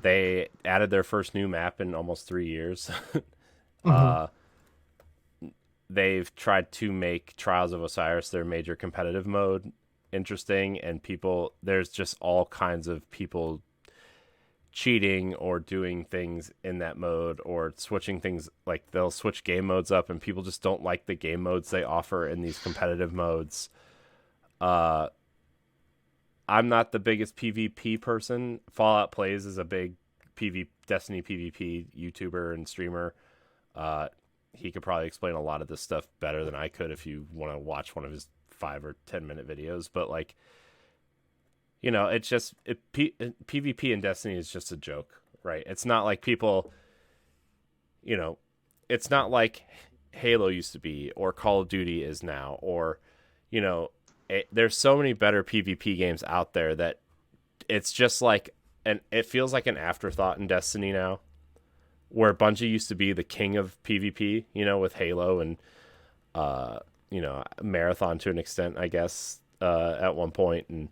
They added their first new map in almost 3 years. They've tried to make Trials of Osiris, their major competitive mode, interesting, and there's just all kinds of people cheating or doing things in that mode or switching things. Like they'll switch game modes up and people just don't like the game modes they offer in these competitive modes. I'm not the biggest PvP person. Fallout Plays is a big Destiny PvP YouTuber and streamer. he could probably explain a lot of this stuff better than I could if you want to watch one of his 5 or 10 minute videos. But like, it's just PvP in Destiny is just a joke, right? It's not like people, it's not like Halo used to be or Call of Duty is now, or there's so many better PvP games out there that it's just like, and it feels like an afterthought in Destiny now, where Bungie used to be the king of PvP, with Halo and, Marathon to an extent, I guess, at one point. And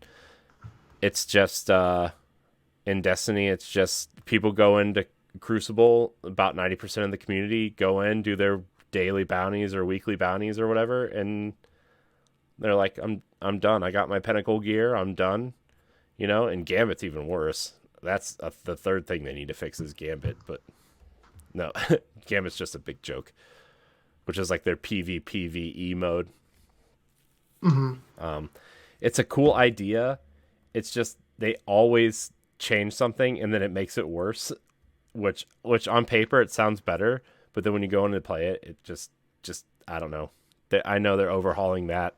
it's just, in Destiny, it's just people go into Crucible, about 90% of the community go in, do their daily bounties or weekly bounties or whatever, and they're like, I'm done. I got my pinnacle gear. I'm done. And Gambit's even worse. That's the third thing they need to fix is Gambit, but no, Gambit's just a big joke, which is like their PvPvE mode. Mm-hmm. It's a cool idea. It's just they always change something and then it makes it worse, which on paper it sounds better, but then when you go in and play it, it just I don't know. I know they're overhauling that.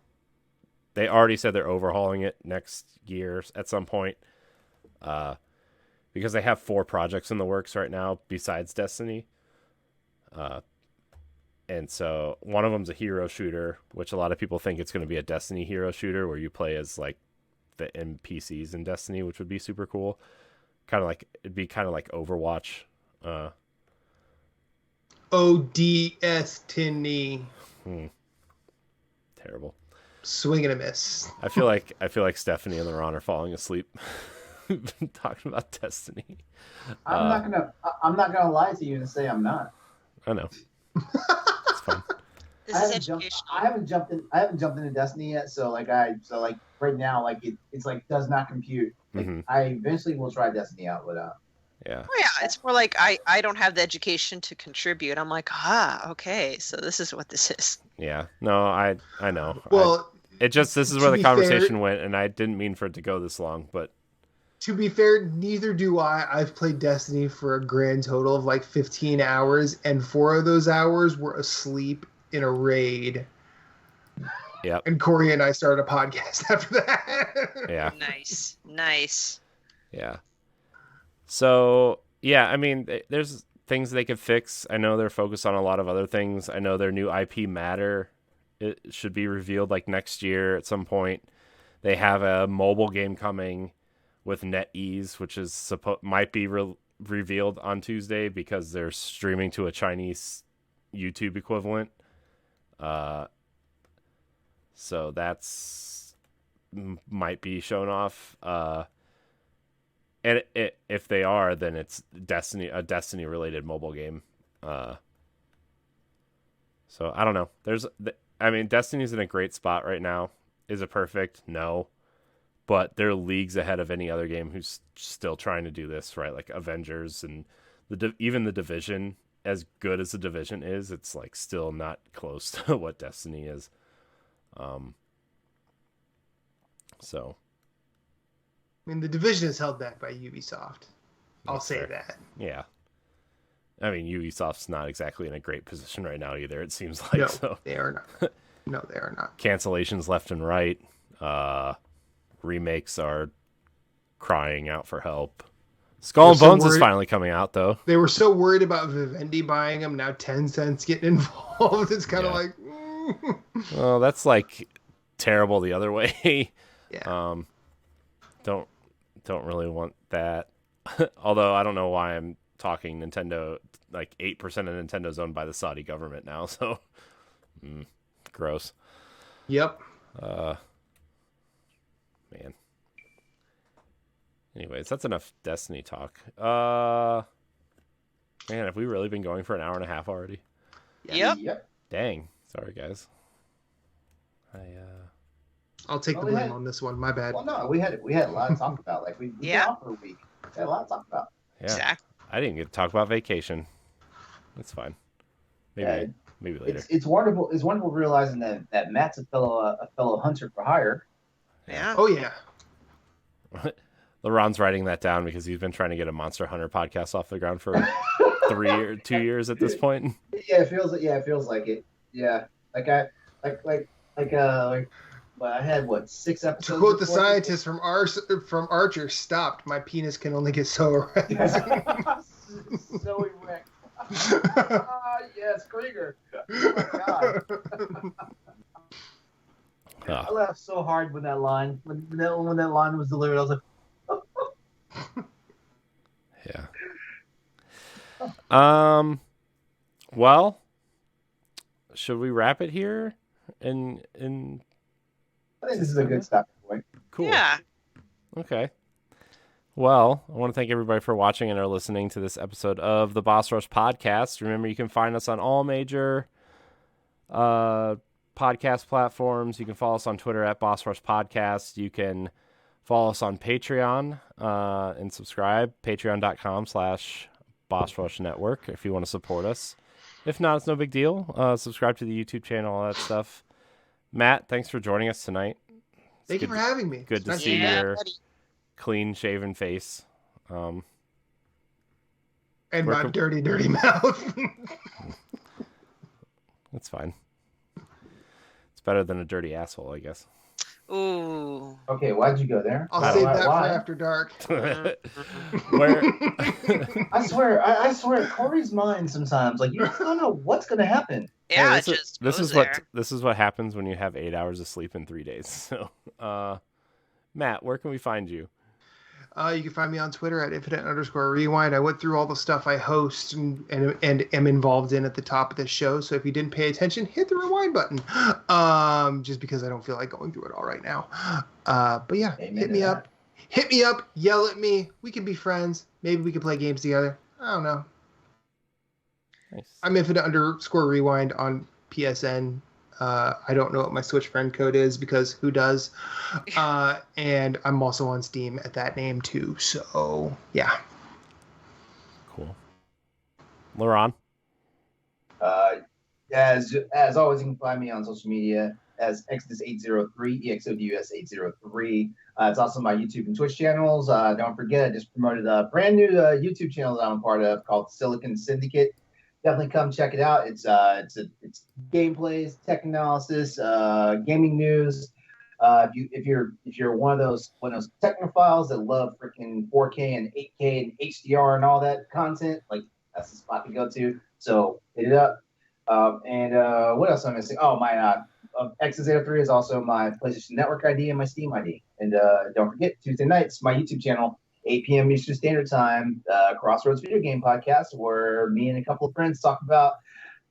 They already said they're overhauling it next year at some point, because they have 4 projects in the works right now besides Destiny. And so one of them's a hero shooter, which a lot of people think it's going to be a Destiny hero shooter where you play as like the NPCs in Destiny, which would be super cool. It'd be kind of like Overwatch. Destiny. Terrible. Swing and a miss. I feel like Stephanie and LeRon are falling asleep talking about Destiny. I'm not gonna lie to you and say I'm not. I know. It's fine. This is educational. I haven't jumped into Destiny yet, so right now, like it's like does not compute. Like, Mm-hmm. I eventually will try Destiny out, but Yeah. Oh, yeah, it's more like I don't have the education to contribute. I'm like, okay, so this is what this is. Yeah. No, I know. Well, this is where the conversation went, and I didn't mean for it to go this long, but to be fair, neither do I. I've played Destiny for a grand total of like 15 hours, and 4 of those hours were asleep in a raid. Yep. And Corey and I started a podcast after that. Yeah. Nice. Yeah. So, yeah, I mean, there's things they could fix. I know they're focused on a lot of other things. I know their new IP Matter, it should be revealed like next year at some point. They have a mobile game coming with NetEase, which is might be revealed on Tuesday because they're streaming to a Chinese YouTube equivalent. So that's might be shown off. And if they are, then it's a Destiny related mobile game. So I don't know. Destiny's in a great spot right now. Is it perfect? No, but they're leagues ahead of any other game who's still trying to do this, right? Like Avengers and even the Division. As good as the Division is, it's like still not close to what Destiny is. So. I mean, the Division is held back by Ubisoft. I'll say fair. that. Yeah. I mean, Ubisoft's not exactly in a great position right now either, it seems like. No, so. they are not. No, they are not. Cancellations left and right. Remakes are crying out for help. Skull and Bones is finally coming out, though. They were so worried about Vivendi buying them. Now Tencent's getting involved. It's kind of like... Well, that's like terrible the other way. Yeah. Don't really want that. Although I don't know why I'm talking Nintendo. Like 8% of Nintendo's owned by the Saudi government now, so gross. Yep. Man. Anyways, that's enough Destiny talk. Man, have we really been going for an hour and a half already? Yep. Dang. Sorry, guys. I'll take the blame on this one. My bad. well, no, we had a lot to talk about. Like we've been off for a week. We had a lot to talk about. Yeah. Exactly. I didn't get to talk about vacation. That's fine. Maybe later. It's wonderful. It's wonderful realizing that Matt's a fellow hunter for hire. Yeah. Oh yeah. LeRon's writing that down because he's been trying to get a Monster Hunter podcast off the ground for 2 years at this point. Yeah, it feels like it. Yeah, well, I had 6 episodes. To quote the before scientist from Archer, stopped. My penis can only get so erect. So erect. Yes, Krieger. Oh my god. I laughed so hard when that line when that line was delivered. I was like, yeah. Well, should we wrap it here? I think this is a good stopping point. Cool. Yeah. Okay. Well, I want to thank everybody for watching and or listening to this episode of the Boss Rush Podcast. Remember, you can find us on all major podcast platforms. You can follow us on Twitter at Boss Rush Podcast. You can follow us on Patreon and subscribe. Patreon.com/Boss Rush Network if you want to support us. If not, it's no big deal. Subscribe to the YouTube channel, all that stuff. Matt, thanks for joining us tonight. Thank you for having me. Good to see your clean-shaven face. And my dirty mouth. That's fine. It's better than a dirty asshole, I guess. Ooh. Okay, why'd you go there? I'll save that for after dark. Where? I swear, Corey's mind sometimes, like, you just don't know what's gonna happen. Yeah, Hey, this is what happens when you have 8 hours of sleep in 3 days. So, Matt, where can we find you? You can find me on Twitter at @infinite_rewind. I went through all the stuff I host and am involved in at the top of this show. So if you didn't pay attention, hit the rewind button. Just because I don't feel like going through it all right now. But yeah, hit me up, yell at me. We can be friends. Maybe we can play games together. I don't know. Nice. I'm infinite_rewind on PSN. I don't know what my Switch friend code is because who does? And I'm also on Steam at that name too. So yeah. Cool. LeRon? As always, you can find me on social media as Exodus803, EXODUS803. It's also my YouTube and Twitch channels. Don't forget, I just promoted a brand new YouTube channel that I'm a part of called Silicon Syndicate. Definitely come check it out. It's gameplays, tech analysis, gaming news. If you're one of those technophiles that love freaking 4K and 8K and HDR and all that content, like that's the spot to go to. So hit it up. And what else am I missing? Oh, my X03 is also my PlayStation Network ID and my Steam ID. And don't forget, Tuesday nights, my YouTube channel, 8 p.m. Eastern Standard Time, Crossroads Video Game Podcast, where me and a couple of friends talk about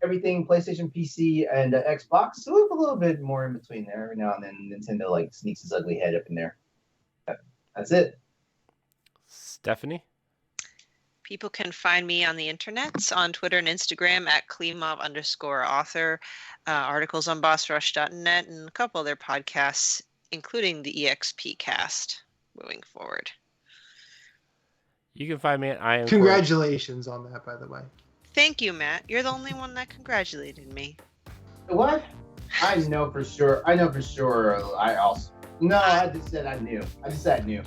everything PlayStation, PC, and Xbox. So we have a little bit more in between there. Every now and then Nintendo sneaks his ugly head up in there. That's it. Stephanie? People can find me on the internet, on Twitter and Instagram at Klimov_author, articles on bossrush.net, and a couple other podcasts, including the EXP cast, moving forward. You can find me at Congratulations on that, by the way. Thank you, Matt. You're the only one that congratulated me. What? I know for sure. I just said I knew. I just said I knew.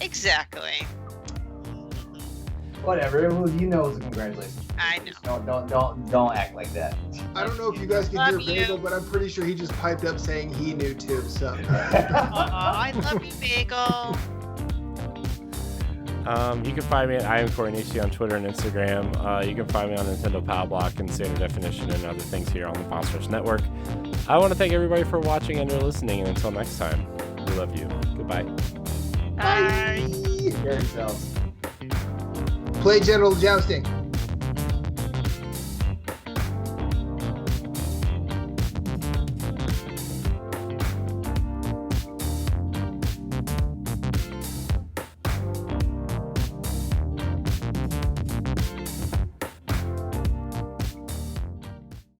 Exactly. Whatever. It was a congratulations. I know. Just don't act like that. I don't know if you guys can Love hear Bagel, but I'm pretty sure he just piped up saying he knew too. So. I love you, Bagel. You can find me at IamCoreyNHD on Twitter and Instagram. You can find me on Nintendo Power Block and Standard Definition and other things here on the Boss Rush Network. I want to thank everybody for watching and or listening. And until next time, we love you. Goodbye. Bye. Take care of yourselves. Play General Jousting.